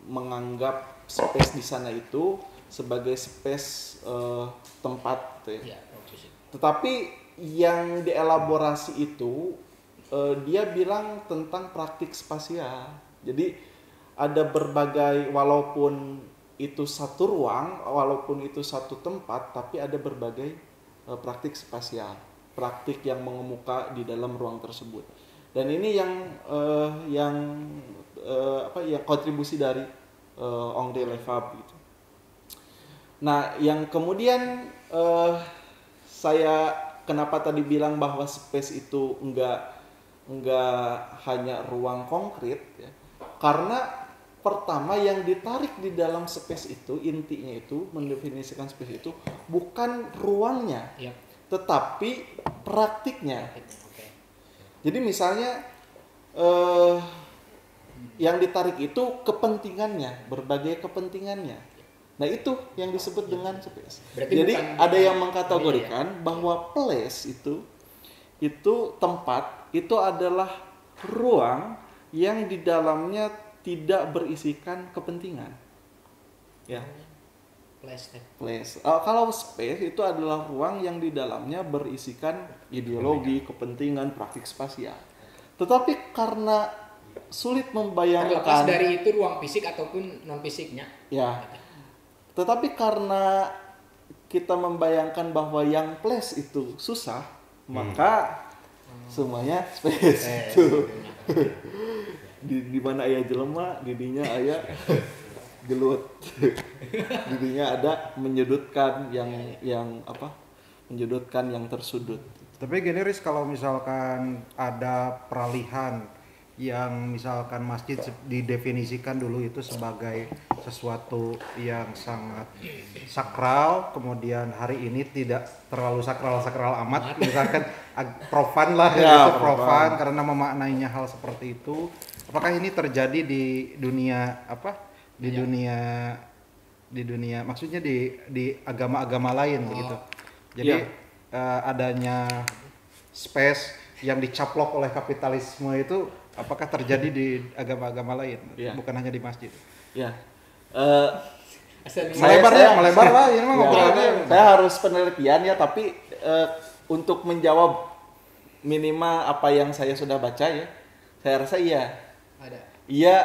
Speaker 3: menganggap space di sana itu sebagai space tempat gitu ya. Tetapi yang dielaborasi itu dia bilang tentang praktik spasial. Jadi ada berbagai walaupun itu satu ruang, walaupun itu satu tempat, tapi ada berbagai praktik spasial, praktik yang mengemuka di dalam ruang tersebut. Dan ini yang kontribusi dari Henri Lefebvre gitu. Nah, yang kemudian saya kenapa tadi bilang bahwa space itu enggak hanya ruang konkret ya. Karena pertama yang ditarik di dalam space itu intinya itu mendefinisikan space itu bukan ruangnya, tetapi praktiknya. Jadi misalnya yang ditarik itu kepentingannya, berbagai kepentingannya. Nah itu yang disebut dengan space. Jadi ada yang mengkategorikan bahwa place itu tempat, itu adalah ruang yang di dalamnya tidak berisikan kepentingan. Ya. Place. Kalau space itu adalah ruang yang di dalamnya berisikan ideologi, kepentingan, praktik spasial. Tetapi karena sulit membayangkan
Speaker 2: terlepas dari itu ruang fisik ataupun non fisiknya.
Speaker 3: Ya. Tetapi karena kita membayangkan bahwa yang place itu susah, maka semuanya space itu. Di mana aya jelema, didinya aya gelut. Didinya ada menyudutkan menyudutkan yang tersudut.
Speaker 4: Tapi gini Riz, kalau misalkan ada peralihan yang misalkan masjid didefinisikan dulu itu sebagai sesuatu yang sangat sakral, kemudian hari ini tidak terlalu sakral amat, misalkan profan lah
Speaker 3: ya,
Speaker 4: gitu, profan karena memaknainya hal seperti itu. Apakah ini terjadi di dunia dunia di dunia, maksudnya di agama-agama lain begitu. Jadi
Speaker 3: Iya.
Speaker 4: adanya space yang dicaplok oleh kapitalisme itu apakah terjadi di agama-agama lain,
Speaker 3: Iya.
Speaker 4: bukan hanya di masjid?
Speaker 3: Ya. Eh,
Speaker 2: Asal
Speaker 4: Melebar lah, ini mah ngobrolannya.
Speaker 3: saya harus penelitian ya, tapi untuk menjawab minimal apa yang saya sudah baca ya, saya rasa iya.
Speaker 2: ada.
Speaker 3: Iya,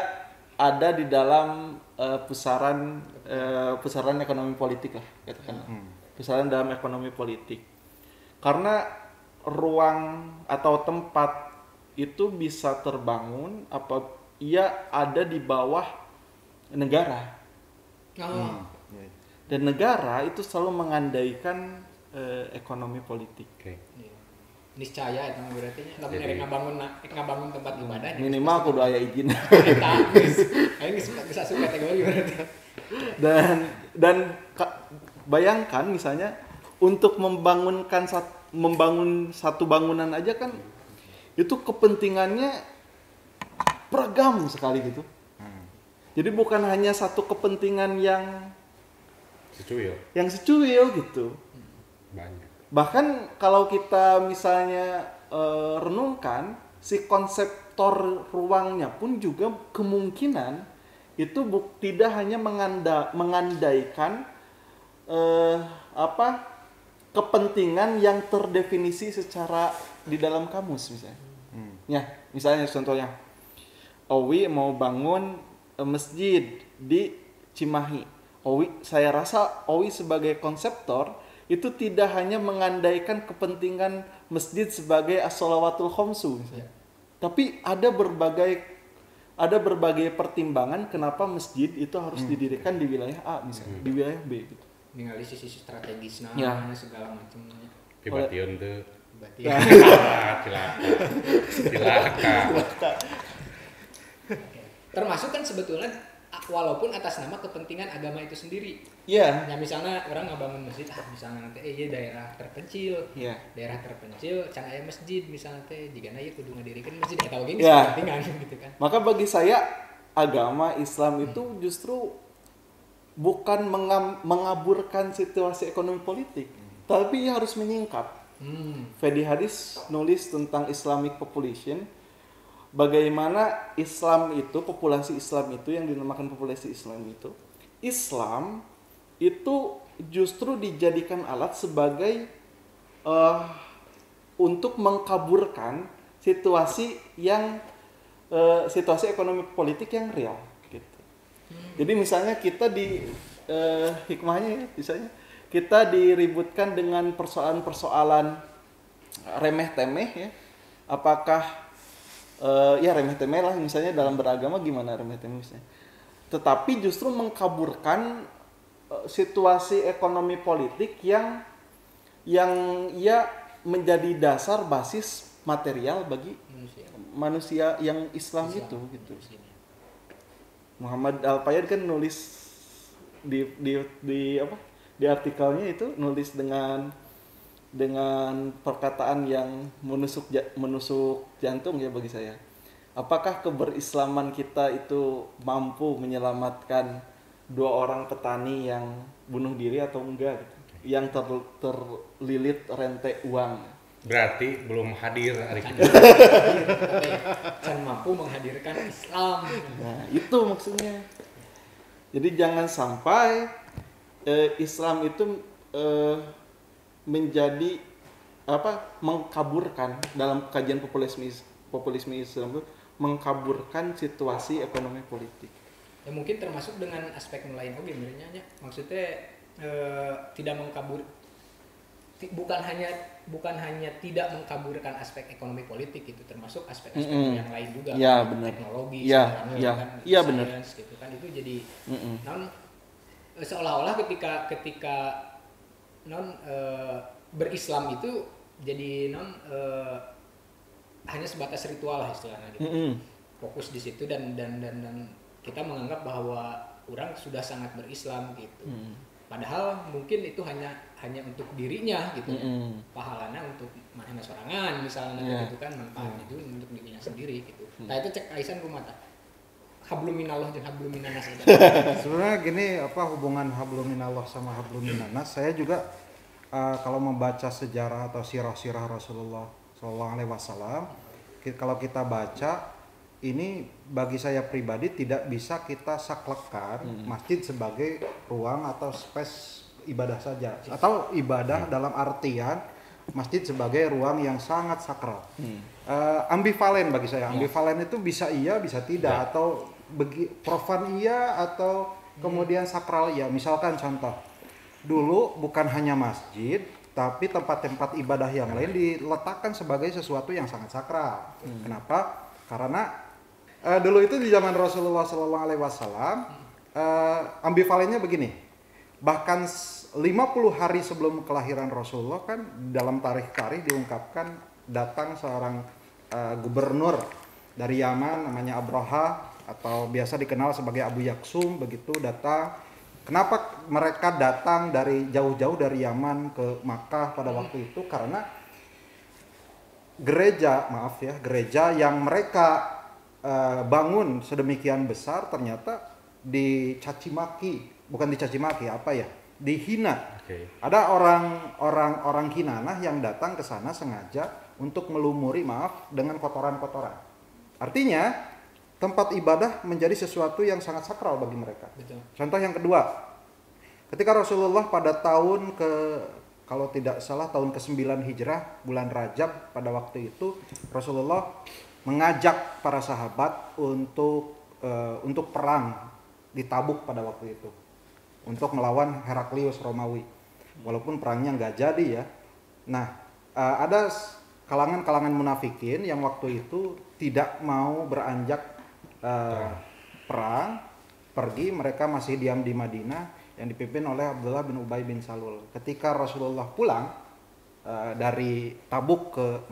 Speaker 3: ada di dalam pusaran ekonomi politik lah katakan. Pusaran dalam ekonomi politik. Karena ruang atau tempat itu bisa terbangun ia ada di bawah negara.
Speaker 2: Oh.
Speaker 3: Dan negara itu selalu mengandaikan ekonomi politik.
Speaker 1: Oke.
Speaker 2: Iya. Niscaya itu mah berarti lamun
Speaker 1: Jadi-
Speaker 2: ere ngabangun tempat ibadah
Speaker 3: Minimal kudu aya izin.
Speaker 2: eta aing geus asup kategori berarti.
Speaker 3: dan bayangkan misalnya untuk membangun satu bangunan aja kan itu kepentingannya beragam sekali gitu. Jadi bukan hanya satu kepentingan yang
Speaker 1: Secuil
Speaker 3: secuil gitu.
Speaker 1: banyak.
Speaker 3: Bahkan kalau kita misalnya renungkan si konseptor ruangnya pun juga kemungkinan itu tidak hanya mengandaikan kepentingan yang terdefinisi secara di dalam kamus misalnya. Ya, misalnya contohnya Owi mau bangun masjid di Cimahi. Saya rasa Owi sebagai konseptor itu tidak hanya mengandaikan kepentingan masjid sebagai as-shalawatul khamsu misalnya. Tapi ada berbagai pertimbangan kenapa masjid itu harus didirikan di wilayah A misalnya, di wilayah B gitu.
Speaker 2: Ningali sisi strategisna
Speaker 3: Ya.
Speaker 2: segala macamnya.
Speaker 1: Kebatian tuh
Speaker 2: Berarti
Speaker 1: cilaka.
Speaker 2: termasuk kan sebetulnya walaupun atas nama kepentingan agama itu sendiri.
Speaker 3: Iya.
Speaker 2: Ya misalnya orang ngabangun masjid, misalnya nanti iya daerah terpencil.
Speaker 3: Iya.
Speaker 2: Daerah terpencil can aya masjid misalnya teh jigana ieu kudu ngadirikan masjid eta oge
Speaker 3: Ya.
Speaker 2: kepentingan gitu kan.
Speaker 3: Maka bagi saya agama Islam itu justru bukan mengaburkan situasi ekonomi politik, tapi ia harus menyingkap. Fedi Hadis nulis tentang Islamic population, bagaimana Islam itu, populasi Islam itu yang dinamakan populasi Islam itu justru dijadikan alat sebagai untuk mengkaburkan situasi ekonomi politik yang real gitu. Jadi misalnya kita di hikmahnya ya, misalnya kita diributkan dengan persoalan-persoalan remeh temeh ya. Apakah ya remeh temeh lah misalnya dalam beragama gimana remeh temeh misalnya. Tetapi justru mengkaburkan situasi ekonomi politik yang ia menjadi dasar basis material bagi manusia yang Islam itu gitu. Muhammad Al-Fayyad kan nulis di artikelnya itu nulis dengan perkataan yang menusuk jantung ya bagi saya. Apakah keberislaman kita itu mampu menyelamatkan 2 orang petani yang bunuh diri atau enggak gitu? Yang terlilit rente uang.
Speaker 1: Berarti belum hadir hari ini.
Speaker 2: Can mampu menghadirkan Islam.
Speaker 3: Nah, itu maksudnya. Jadi jangan sampai Islam itu menjadi mengkaburkan dalam kajian populisme Islam itu mengkaburkan situasi ekonomi politik.
Speaker 2: Ya mungkin termasuk dengan aspek lain oke sebenarnya maksudnya tidak mengkabur bukan hanya tidak mengkaburkan aspek ekonomi politik itu termasuk aspek-aspek yang lain juga
Speaker 3: Ya,
Speaker 2: kan,
Speaker 3: benar.
Speaker 2: teknologi
Speaker 3: Ya,
Speaker 2: sekarang
Speaker 3: ya.
Speaker 2: kan,
Speaker 3: Iya,
Speaker 2: science,
Speaker 3: benar.
Speaker 2: gitu kan itu jadi seolah-olah ketika berislam itu jadi hanya sebatas ritual lah istilahnya gitu. Fokus di situ dan kita menganggap bahwa orang sudah sangat berislam gitu. Padahal mungkin itu hanya untuk dirinya gitu ya. Pahalanya untuk mana sorangan misalnya gitu kan manfaat itu untuk dirinya sendiri gitu. Nah itu cek Aisan rumah tak. hablum minallah jeung hablum minanas itu.
Speaker 4: Sebenarnya gini, apa hubungan hablum minallah sama hablum minanas, saya juga kalau membaca sejarah atau sirah-sirah Rasulullah Shallallahu Alaihi Wasallam, kalau kita baca ini bagi saya pribadi tidak bisa kita saklekkan masjid sebagai ruang atau space ibadah saja, atau ibadah dalam artian masjid sebagai ruang yang sangat sakral. Ambivalen bagi saya. Ambivalen itu bisa iya, bisa tidak, atau profan iya, atau kemudian sakral iya. Misalkan contoh, dulu bukan hanya masjid, tapi tempat-tempat ibadah yang lain diletakkan sebagai sesuatu yang sangat sakral. Kenapa? Karena dulu itu di zaman Rasulullah SAW, ambivalennya begini. Bahkan 50 hari sebelum kelahiran Rasulullah kan dalam tarikh diungkapkan datang seorang gubernur dari Yaman namanya Abraha, atau biasa dikenal sebagai Abu Yaksum, begitu datang. Kenapa mereka datang dari jauh-jauh dari Yaman ke Makkah pada waktu itu? Karena gereja yang mereka bangun sedemikian besar ternyata dicaci maki, bukan dicaci maki, dihina. Ada orang Kinanah yang datang ke sana sengaja untuk melumuri dengan kotoran-kotoran. Artinya tempat ibadah menjadi sesuatu yang sangat sakral bagi mereka.
Speaker 2: Betul.
Speaker 4: Contoh yang kedua, ketika Rasulullah pada kalau tidak salah tahun ke-9 Hijrah, bulan Rajab pada waktu itu, Rasulullah mengajak para sahabat untuk perang di Tabuk pada waktu itu, untuk melawan Heraklius Romawi. Walaupun perangnya nggak jadi ya. Nah, ada kalangan munafikin yang waktu itu tidak mau beranjak perang, pergi. Mereka masih diam di Madinah yang dipimpin oleh Abdullah bin Ubay bin Salul. Ketika Rasulullah pulang dari Tabuk ke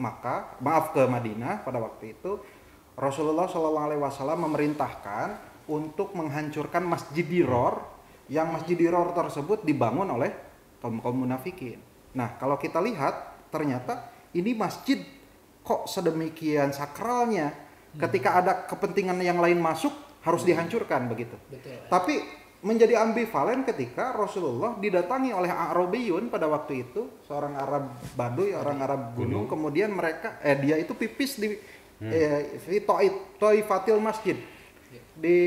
Speaker 4: Madinah pada waktu itu, Rasulullah SAW memerintahkan untuk menghancurkan Masjid Diror, yang Masjid Diror tersebut dibangun oleh kaum munafikin. Nah, kalau kita lihat ternyata ini masjid kok sedemikian sakralnya. Ketika ada kepentingan yang lain masuk harus dihancurkan begitu.
Speaker 2: Betul.
Speaker 4: Tapi menjadi ambivalen ketika Rasulullah didatangi oleh Arabiyun pada waktu itu, seorang Arab Baduy, orang Arab gunung. Kemudian dia itu pipis di Toifatil Masjid, di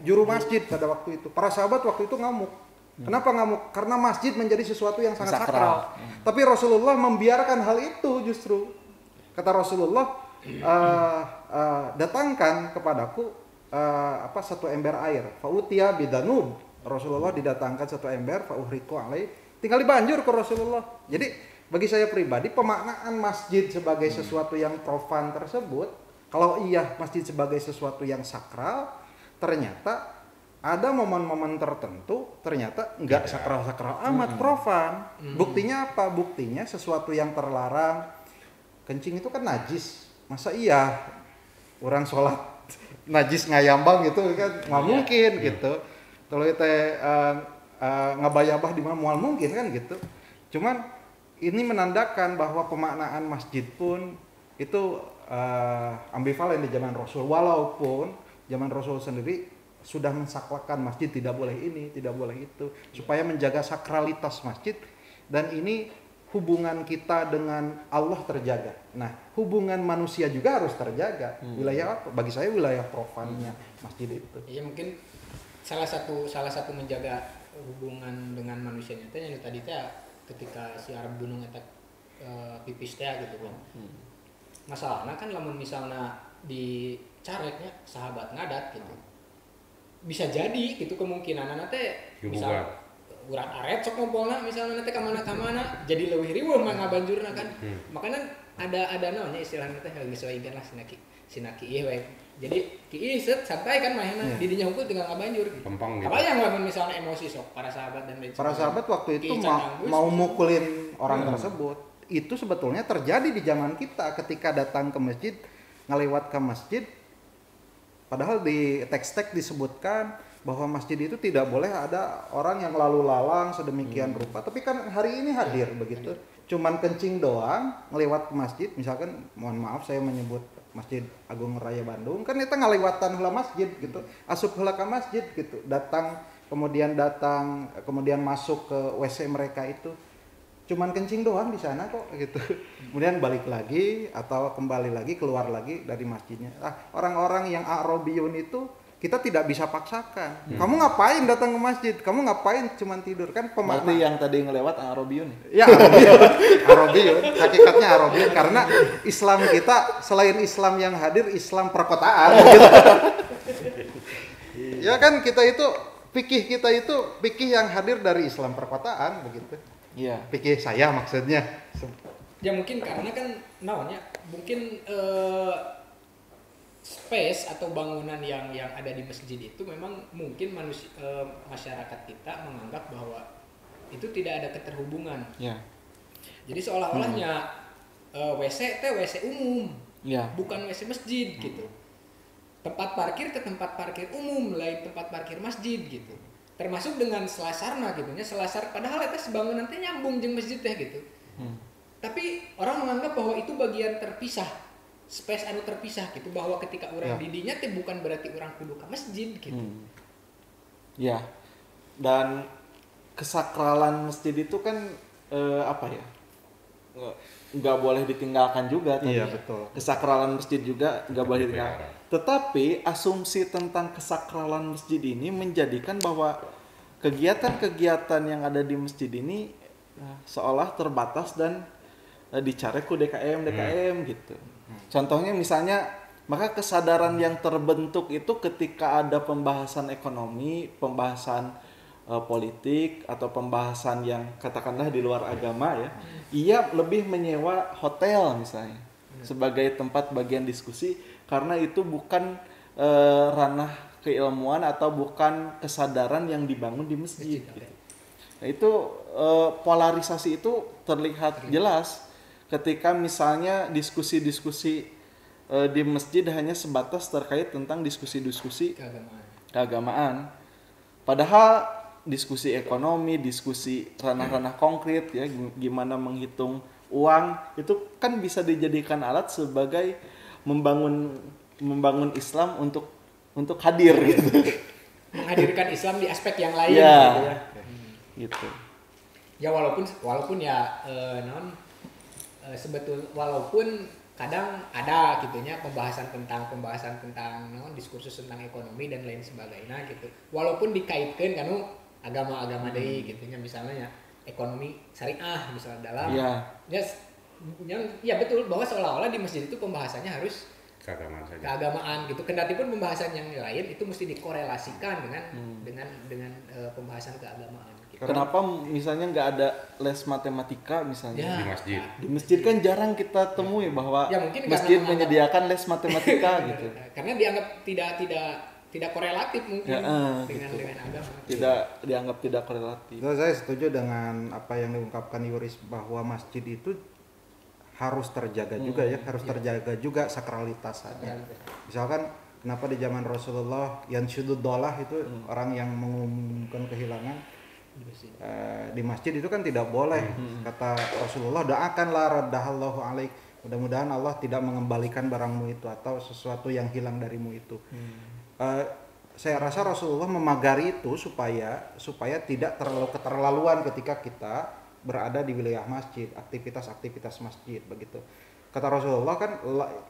Speaker 4: juru masjid pada waktu itu. Para sahabat waktu itu ngamuk. Kenapa ngamuk? Karena masjid menjadi sesuatu yang sangat sakral. Tapi Rasulullah membiarkan hal itu justru. Kata Rasulullah, datangkan kepadaku satu ember air. Fa'utiya bidanub. Rasulullah didatangkan satu ember, fa'uhriku alaih. Tinggal dibanjur ke Rasulullah. Jadi bagi saya pribadi, pemaknaan masjid sebagai sesuatu yang profan tersebut, kalau iya masjid sebagai sesuatu yang sakral, ternyata ada momen-momen tertentu ternyata enggak sakral-sakral amat, profan. Buktinya apa? Buktinya sesuatu yang terlarang. Kencing itu kan najis. Masa iya orang sholat najis ngayambang gitu kan nggak mungkin gitu. Kalau kita ngabayabah di mana mual mungkin kan gitu. Cuman ini menandakan bahwa pemaknaan masjid pun itu ambivalen di zaman Rasul. Walaupun zaman Rasul sendiri sudah mensaklakan masjid tidak boleh ini, tidak boleh itu, supaya menjaga sakralitas masjid. Dan ini hubungan kita dengan Allah terjaga. Nah, hubungan manusia juga harus terjaga. Wilayah apa? Bagi saya wilayah profannya masjid itu.
Speaker 2: Iya, mungkin salah satu menjaga hubungan dengan manusia itu yang tadi ketika si Arab gunung eta pipis teh gitu kan. Masalahnya kan lamun misalnya di careknya sahabat ngadat gitu. Bisa jadi gitu kemungkinan teh misal urang aret sok ngobrolna misalnya nanti kemana jadi leuwih riweuh mah ngabanjurna kan. Makanya ada namanya istilahnya teh geus lah sinaki ieu we. Jadi kieu santai kan mainnya di dinya hukum tinggal ngabanjur gitu. Apa yang lamun misalnya emosi sok para sahabat dan lain
Speaker 4: para sahabat waktu itu mau mukulin orang tersebut. Itu sebetulnya terjadi di zaman kita ketika datang ke masjid, ngelewat ke masjid. Padahal di teks-teks disebutkan bahwa masjid itu tidak boleh ada orang yang lalu lalang sedemikian rupa. Tapi kan hari ini hadir begitu. cuman kencing doang ngelewat ke masjid, misalkan mohon maaf saya menyebut Masjid Agung Raya Bandung, kan itu ngalewatan heula masjid gitu, asup heula ka masjid gitu, kemudian masuk ke WC mereka itu cuman kencing doang di sana kok gitu. Kemudian balik lagi atau kembali lagi keluar lagi dari masjidnya. Orang-orang yang a'rabiyun itu kita tidak bisa paksakan. Kamu ngapain datang ke masjid? Kamu ngapain cuman tidur? Kan
Speaker 3: Berarti yang tadi ngelewat Arabiyun.
Speaker 4: Ya, Arabiyun. Hakikatnya Arabiyun karena Islam kita selain Islam yang hadir, Islam perkotaan gitu. Ya kan fikih kita itu fikih yang hadir dari Islam perkotaan begitu.
Speaker 3: Iya.
Speaker 4: Fikih saya maksudnya.
Speaker 2: Ya mungkin karena kan namanya mungkin space atau bangunan yang ada di masjid itu memang mungkin masyarakat kita menganggap bahwa itu tidak ada keterhubungan.
Speaker 3: Ya.
Speaker 2: Jadi seolah-olahnya WC umum,
Speaker 3: Ya.
Speaker 2: bukan WC masjid gitu. Tempat parkir ke tempat parkir umum, lain tempat parkir masjid gitu. Termasuk dengan selasarna gitu nya, selasar padahal itu bangunan teh nyambung jeung masjid teh gitu. Tapi orang menganggap bahwa itu bagian terpisah. Space anu terpisah gitu, bahwa ketika orang didinya teh bukan berarti orang kudu ke masjid gitu.
Speaker 3: Ya. Dan kesakralan masjid itu kan nggak boleh ditinggalkan juga tadi.
Speaker 4: Iya, betul.
Speaker 3: Kesakralan masjid juga nggak boleh ditinggalkan. Tetapi asumsi tentang kesakralan masjid ini menjadikan bahwa kegiatan-kegiatan yang ada di masjid ini seolah terbatas dan dicari ku DKM gitu. Contohnya misalnya, maka kesadaran yang terbentuk itu ketika ada pembahasan ekonomi, pembahasan politik atau pembahasan yang katakanlah di luar agama ya, ia lebih menyewa hotel misalnya sebagai tempat bagian diskusi karena itu bukan ranah keilmuan atau bukan kesadaran yang dibangun di masjid. Gitu. Nah itu polarisasi itu terlihat jelas ketika misalnya diskusi-diskusi di masjid hanya sebatas terkait tentang diskusi-diskusi keagamaan. Padahal diskusi ekonomi, diskusi ranah-ranah konkret ya, gimana menghitung uang itu kan bisa dijadikan alat sebagai membangun Islam untuk hadir gitu.
Speaker 2: Menghadirkan Islam di aspek yang lain
Speaker 3: ya,
Speaker 2: gitu ya.
Speaker 3: Gitu.
Speaker 2: Ya walaupun ya walaupun kadang ada gitunya pembahasan tentang diskursus tentang ekonomi dan lain sebagainya gitu. Walaupun dikaitkan kan agama-agama deui gitunya, misalnya ekonomi syariah misalnya dalam ya betul bahwa seolah-olah di masjid itu pembahasannya harus keagamaan gitu. Kendati pun pembahasan yang lain itu mesti dikorelasikan dengan pembahasan keagamaan. Gitu.
Speaker 3: Kenapa misalnya nggak ada les matematika misalnya
Speaker 1: di masjid?
Speaker 3: Di masjid kan jarang kita temui bahwa masjid menyediakan les matematika gitu.
Speaker 2: Karena dianggap tidak korelatif mungkin dengan agama.
Speaker 3: Dianggap tidak korelatif.
Speaker 4: Saya setuju dengan apa yang diungkapkan Yuris bahwa masjid itu harus terjaga juga ya, harus terjaga juga sakralitasnya. Misalkan kenapa di zaman Rasulullah yang syududdollah itu orang yang mengumumkan kehilangan di masjid itu kan tidak boleh. Kata Rasulullah, doakanlah raddahallahu alaik, mudah-mudahan Allah tidak mengembalikan barangmu itu atau sesuatu yang hilang darimu itu. Saya rasa Rasulullah memagari itu supaya tidak terlalu keterlaluan ketika kita berada di wilayah masjid, aktivitas masjid begitu. Kata Rasulullah kan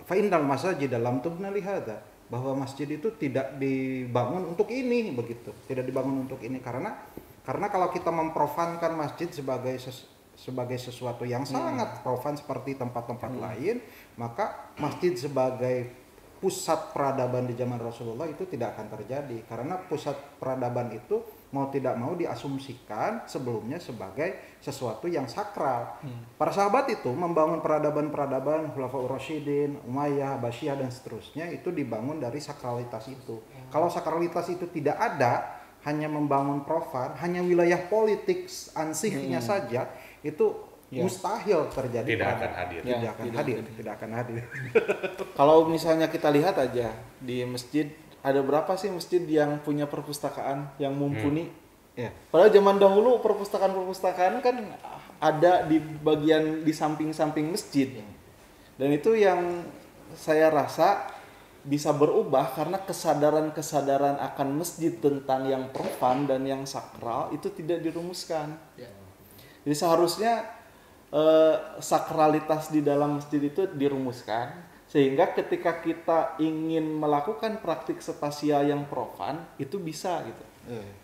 Speaker 4: fa innal masajid lam tubna li hadza, bahwa masjid itu tidak dibangun untuk ini begitu. Tidak dibangun untuk ini karena kalau kita memprofankan masjid sebagai sesuatu yang sangat profan seperti tempat-tempat lain, maka masjid sebagai pusat peradaban di zaman Rasulullah itu tidak akan terjadi, karena pusat peradaban itu mau tidak mau diasumsikan sebelumnya sebagai sesuatu yang sakral. Para sahabat itu membangun peradaban Khulafaur Rasyidin, Umayyah, Abbasiyah dan seterusnya itu dibangun dari sakralitas itu. Kalau sakralitas itu tidak ada, hanya membangun profan, hanya wilayah politik ansihnya saja, itu mustahil terjadi. Tidak akan hadir.
Speaker 3: Kalau misalnya kita lihat aja di masjid, ada berapa sih masjid yang punya perpustakaan yang mumpuni? Ya. Padahal zaman dahulu perpustakaan kan ada di bagian di samping-samping masjid. Dan itu yang saya rasa bisa berubah karena kesadaran-kesadaran akan masjid tentang yang profan dan yang sakral itu tidak dirumuskan.
Speaker 2: Ya.
Speaker 3: Jadi seharusnya sakralitas di dalam masjid itu dirumuskan sehingga ketika kita ingin melakukan praktik spasial yang profan itu bisa gitu.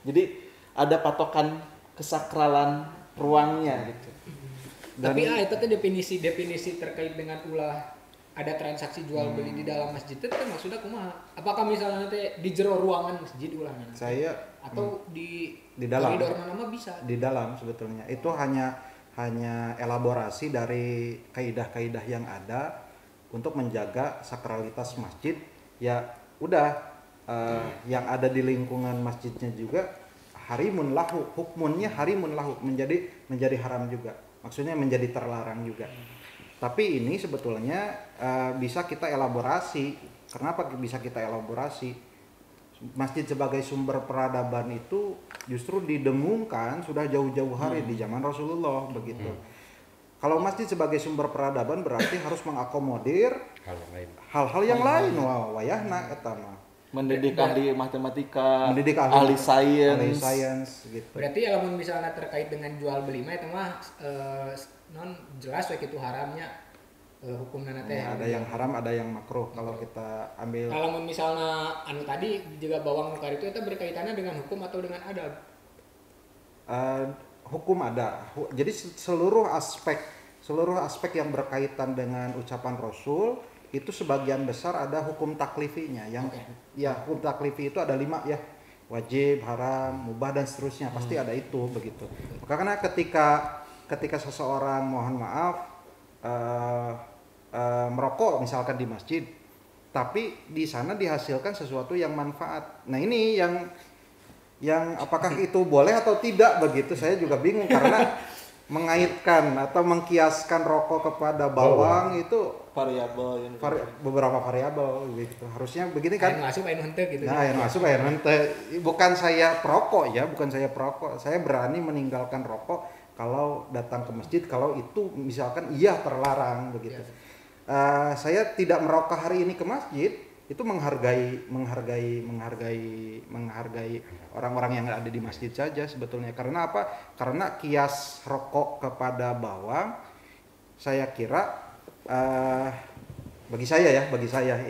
Speaker 3: Jadi ada patokan kesakralan ruangnya gitu.
Speaker 2: Tapi itu tuh definisi terkait dengan ulah ada transaksi jual beli di dalam masjid itu maksudnya kumaha? Apakah misalnya nanti di jero ruangan masjid ulahnya?
Speaker 4: Saya
Speaker 2: atau di
Speaker 4: dalam
Speaker 2: koridor mana bisa?
Speaker 4: Di dalam sebetulnya. Itu hanya elaborasi dari kaidah-kaidah yang ada untuk menjaga sakralitas masjid. Ya udah yang ada di lingkungan masjidnya juga harimun lahu, hukmunnya harimun lahu, menjadi haram juga. Maksudnya menjadi terlarang juga. Tapi ini sebetulnya bisa kita elaborasi. Kenapa bisa kita elaborasi? Masjid sebagai sumber peradaban itu justru didengungkan sudah jauh-jauh hari di zaman Rasulullah begitu. Kalau masjid sebagai sumber peradaban berarti harus mengakomodir hal-hal yang lain. Wah, wayahna eta mah.
Speaker 3: Mendidik ahli matematika,
Speaker 4: mendidik
Speaker 3: ahli sains
Speaker 4: gitu.
Speaker 2: Berarti kalau misalnya terkait dengan jual beli mah itu mah non jelas kayak itu haramnya hukumnya teh.
Speaker 4: Ada yang haram, ada yang makruh kalau kita ambil.
Speaker 2: Kalau misalnya anu tadi juga bawang nukar itu berkaitannya dengan hukum atau dengan adab?
Speaker 4: Hukum ada. Jadi seluruh aspek yang berkaitan dengan ucapan Rasul itu sebagian besar ada hukum taklifinya. Yang ya hukum taklifi itu ada 5 ya. Wajib, haram, mubah dan seterusnya. Pasti ada itu begitu. Karena ketika seseorang mohon maaf merokok misalkan di masjid, tapi di sana dihasilkan sesuatu yang manfaat. Nah ini yang apakah itu boleh atau tidak begitu, saya juga bingung karena mengaitkan atau mengkiaskan rokok kepada bawang itu
Speaker 3: variabel
Speaker 4: beberapa variabel gitu. Harusnya begini kan.
Speaker 2: Air masuk air hente gitu.
Speaker 4: Nah, air masuk air hente. Bukan saya perokok ya, bukan saya perokok. Saya berani meninggalkan rokok kalau datang ke masjid kalau itu misalkan iya terlarang begitu. Saya tidak merokok hari ini ke masjid itu menghargai orang-orang yang ada di masjid saja sebetulnya. Karena apa? Karena kias rokok kepada bawang saya kira bagi saya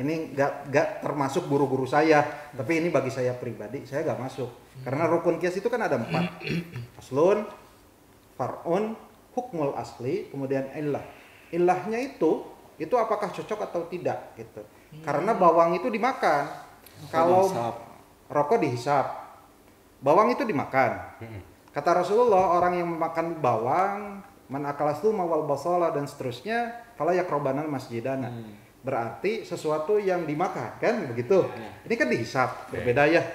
Speaker 4: ini nggak termasuk guru-guru saya, tapi ini bagi saya pribadi saya nggak masuk karena rukun kias itu kan ada 4 aslun, far'un, hukmul asli, kemudian illahnya itu apakah cocok atau tidak gitu. Karena bawang itu dimakan. Kalau rokok dihisap, bawang itu dimakan. Kata Rasulullah, orang yang memakan bawang, man akalastu mawal basala dan seterusnya, fala yaqrabanal masjidana. Berarti sesuatu yang dimakan kan begitu. Ini kan dihisap, berbeda ya.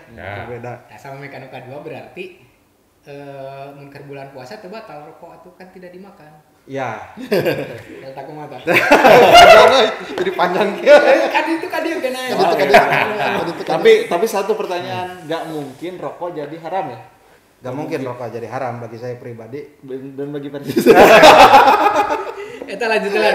Speaker 4: Berbeda.
Speaker 2: Nah, sama mekanika 2 berarti munkar bulan puasa itu batal rokok itu kan tidak dimakan.
Speaker 4: Ya.
Speaker 2: Delta kumata.
Speaker 3: Jadi panjang.
Speaker 2: Kan itu kan dia kena.
Speaker 3: Tapi satu pertanyaan, nggak mungkin rokok jadi haram ya?
Speaker 4: Gak mungkin rokok jadi haram bagi saya pribadi
Speaker 3: dan bagi versi.
Speaker 2: Kita lanjutlah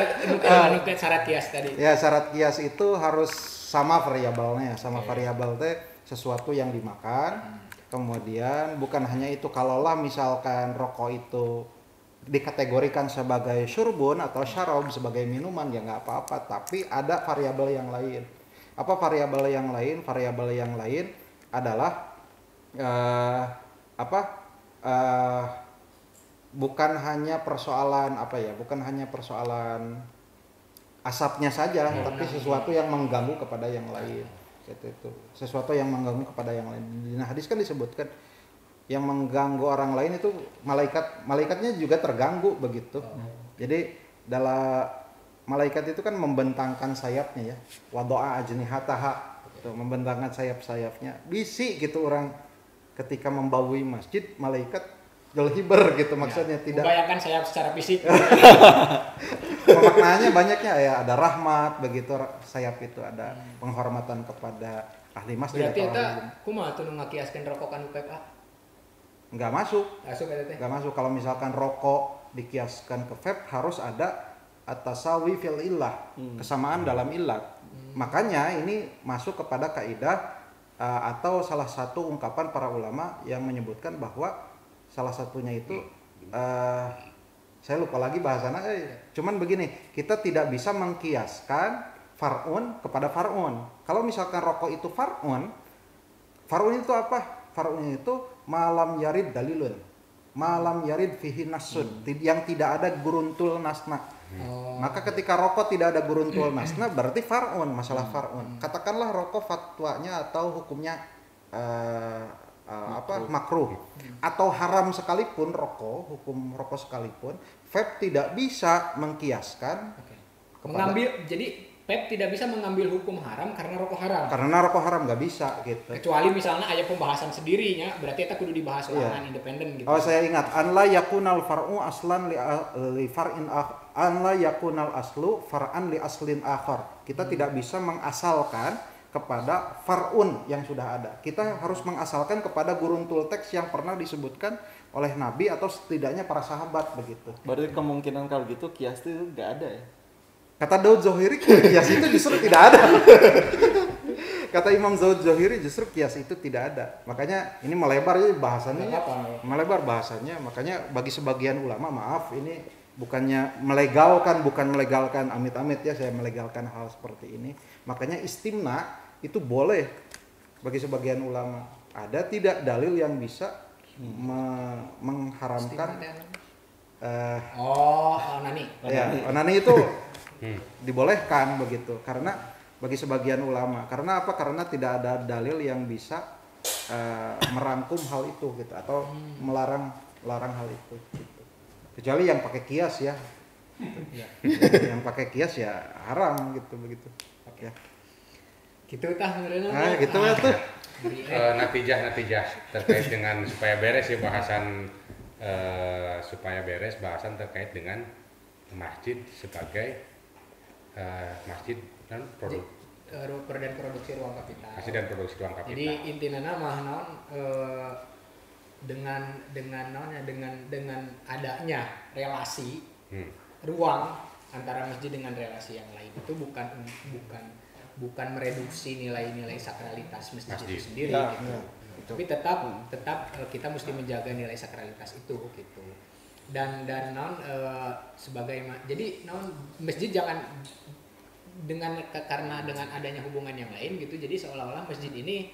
Speaker 2: ke syarat kias tadi.
Speaker 4: Ya syarat kias itu harus sama variabelnya, variabel teh sesuatu yang dimakan. Kemudian bukan hanya itu, kalaulah misalkan rokok itu dikategorikan sebagai syurbun atau syarab sebagai minuman ya nggak apa-apa, tapi ada variabel yang lain. Apa variabel yang lain? Variabel yang lain adalah bukan hanya persoalan asapnya saja, tapi sesuatu yang mengganggu kepada yang lain. Itu sesuatu yang mengganggu kepada yang lain. Di hadis kan disebutkan yang mengganggu orang lain itu malaikatnya juga terganggu begitu. Jadi dalam malaikat itu kan membentangkan sayapnya ya, wadoa ajnihataha, gitu, membentangkan sayap-sayapnya. Bisi gitu orang ketika membawahi masjid, malaikat jelhiber gitu maksudnya, tidak
Speaker 2: membayangkan sayap secara fisik.
Speaker 4: Pemaknaannya banyaknya ya, ada rahmat begitu, sayap itu ada penghormatan kepada ahli masjid.
Speaker 2: Berarti eta kumaha tuh ngakiaskeun rokok kan UPPA?
Speaker 4: Nggak masuk.
Speaker 2: Masuk eta teh.
Speaker 4: Nggak masuk kalau misalkan rokok dikiaskan ke vape harus ada atasawi fil illah, kesamaan dalam illat. Makanya ini masuk kepada kaidah atau salah satu ungkapan para ulama yang menyebutkan bahwa salah satunya itu saya lupa lagi bahasanya, cuman begini, kita tidak bisa mengkiaskan far'un kepada far'un. Kalau misalkan rokok itu far'un itu apa? Far'un itu malam yarid dalilun, malam yarid fihi nasun, yang tidak ada guruntul nasna. Maka ketika rokok tidak ada guruntul nasna berarti far'un, masalah far'un. Katakanlah rokok fatwanya atau hukumnya makruh atau haram sekalipun rokok, hukum rokok sekalipun, vape tidak bisa mengkiaskan
Speaker 2: mengambil, jadi vape tidak bisa mengambil hukum haram karena rokok haram.
Speaker 4: Karena rokok haram nggak bisa gitu.
Speaker 2: Kecuali misalnya ada pembahasan sendirinya, berarti itu kudu dibahas ulangan independen gitu.
Speaker 4: Oh, saya ingat an la yakunal far'u aslan li far'in an la yakunal aslu far'an li aslin akhar. Kita tidak bisa mengasalkan kepada far'un yang sudah ada. Kita harus mengasalkan kepada guruntul teks yang pernah disebutkan oleh Nabi atau setidaknya para sahabat begitu.
Speaker 3: Berarti kemungkinan kalau gitu kias itu nggak ada ya?
Speaker 4: Kata Daud Zohiri kias itu justru tidak ada. Kata Imam Daud Zohiri justru kias itu tidak ada. Makanya ini melebar ya bahasannya. Melebar bahasanya. Makanya bagi sebagian ulama, maaf ini bukan melegalkan amit-amit ya saya melegalkan hal seperti ini. Makanya istimna itu boleh bagi sebagian ulama. Ada tidak dalil yang bisa mengharamkan
Speaker 2: onani.
Speaker 4: Ya, onani itu dibolehkan begitu karena bagi sebagian ulama. Karena apa? Karena tidak ada dalil yang bisa merangkum hal itu gitu atau melarang hal itu gitu. Kecuali yang pakai kias ya. Yang pakai kias ya haram gitu begitu. Ya.
Speaker 2: Gitu tah sebenarnya.
Speaker 4: Gitu lah tuh.
Speaker 1: Natijah terkait dengan supaya beres ya bahasan bahasan terkait dengan masjid sebagai masjid dan
Speaker 2: produksi ruang kapital.
Speaker 1: Masjid dan produksi ruang kapital.
Speaker 2: Jadi intinya mah naon dengan adanya relasi ruang antara masjid dengan relasi yang lain itu bukan mereduksi nilai-nilai sakralitas masjid itu sendiri gitu. Tapi tetap kita mesti menjaga nilai sakralitas itu gitu. Dan non jadi non masjid jangan karena dengan adanya hubungan yang lain gitu, jadi seolah-olah masjid ini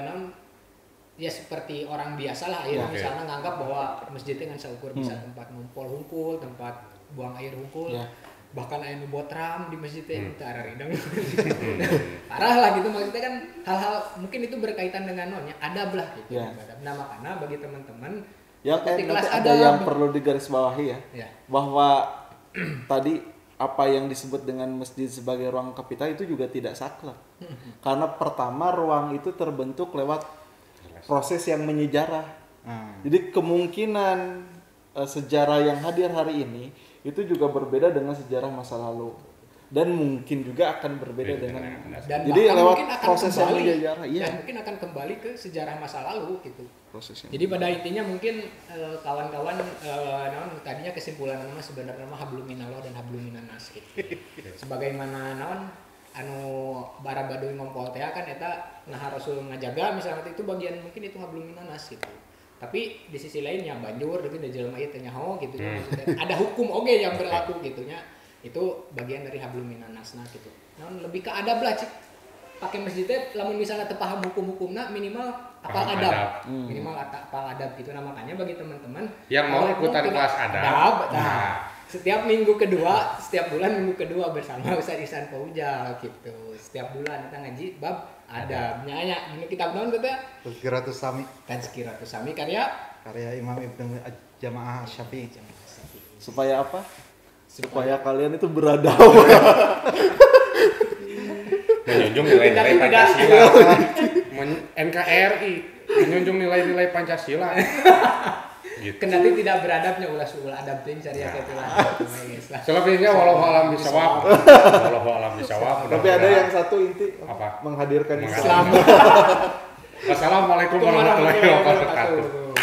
Speaker 2: non ya seperti orang biasa lah ya, misalnya nganggap bahwa masjid dengan seukur bisa tempat ngumpul hungkul, tempat buang air hungkul, bahkan aya nu botram di masjid teh kita araridang. Parah lah gitu, maksudnya kan hal-hal mungkin itu berkaitan dengan nonnya adab lah gitu. Nah makanya bagi teman-teman
Speaker 3: yang ada yang perlu digarisbawahi ya, bahwa tadi apa yang disebut dengan masjid sebagai ruang kapital itu juga tidak saklek. Karena pertama ruang itu terbentuk lewat proses yang menyejarah. Jadi kemungkinan sejarah yang hadir hari ini itu juga berbeda dengan sejarah masa lalu. Dan mungkin juga akan berbeda dengan jadi lewat proses yang menyejarah.
Speaker 2: Dan mungkin akan kembali ke sejarah masa lalu gitu.
Speaker 3: Prosesnya.
Speaker 2: Jadi pada intinya mungkin kawan-kawan tadinya kesimpulan nama sebenarnya mah hablum minallah dan hablum minannas gitu. Sebagaimana anu bara baduy ngompol teh kan eta nah Rasul ngajaga misalnya itu bagian mungkin itu hablum minannas gitu. Tapi di sisi lainnya banjur gitu da jelema ieu teh nyaho gitu. Ada hukum oge yang berlaku gitunya. Itu bagian dari hablum minannasna gitu. Lebih ke adab lah cik. Pakai masjid teh lamun misalnya teu paham hukum-hukumna minimal apal adab. Minimal apal adab gitu. Nah makanya bagi teman-teman
Speaker 1: yang mau ikutan kelas adab.
Speaker 2: Setiap minggu kedua, setiap bulan minggu kedua bersama Ustaz Ihsan Faujal gitu. Setiap bulan kita ngaji bab adabnya nya. Ini kitab naon teh?
Speaker 4: Tazkiratus Sami.
Speaker 2: Tazkiratus Sami karya
Speaker 4: Imam Ibnu Jamaah Syafi'i.
Speaker 3: Supaya apa? Supaya kalian itu beradab.
Speaker 1: Menjunjung nilai-nilai Pancasila. NKRI menjunjung nilai-nilai Pancasila. Gitu.
Speaker 2: Kendati tidak beradabnya ulah adab teh cari lah.
Speaker 1: Selebihnya walau alam bisawab.
Speaker 3: Tapi ada yang satu inti
Speaker 1: apa?
Speaker 3: Menghadirkan
Speaker 2: Islam.
Speaker 1: Wassalamualaikum warahmatullahi wabarakatuh.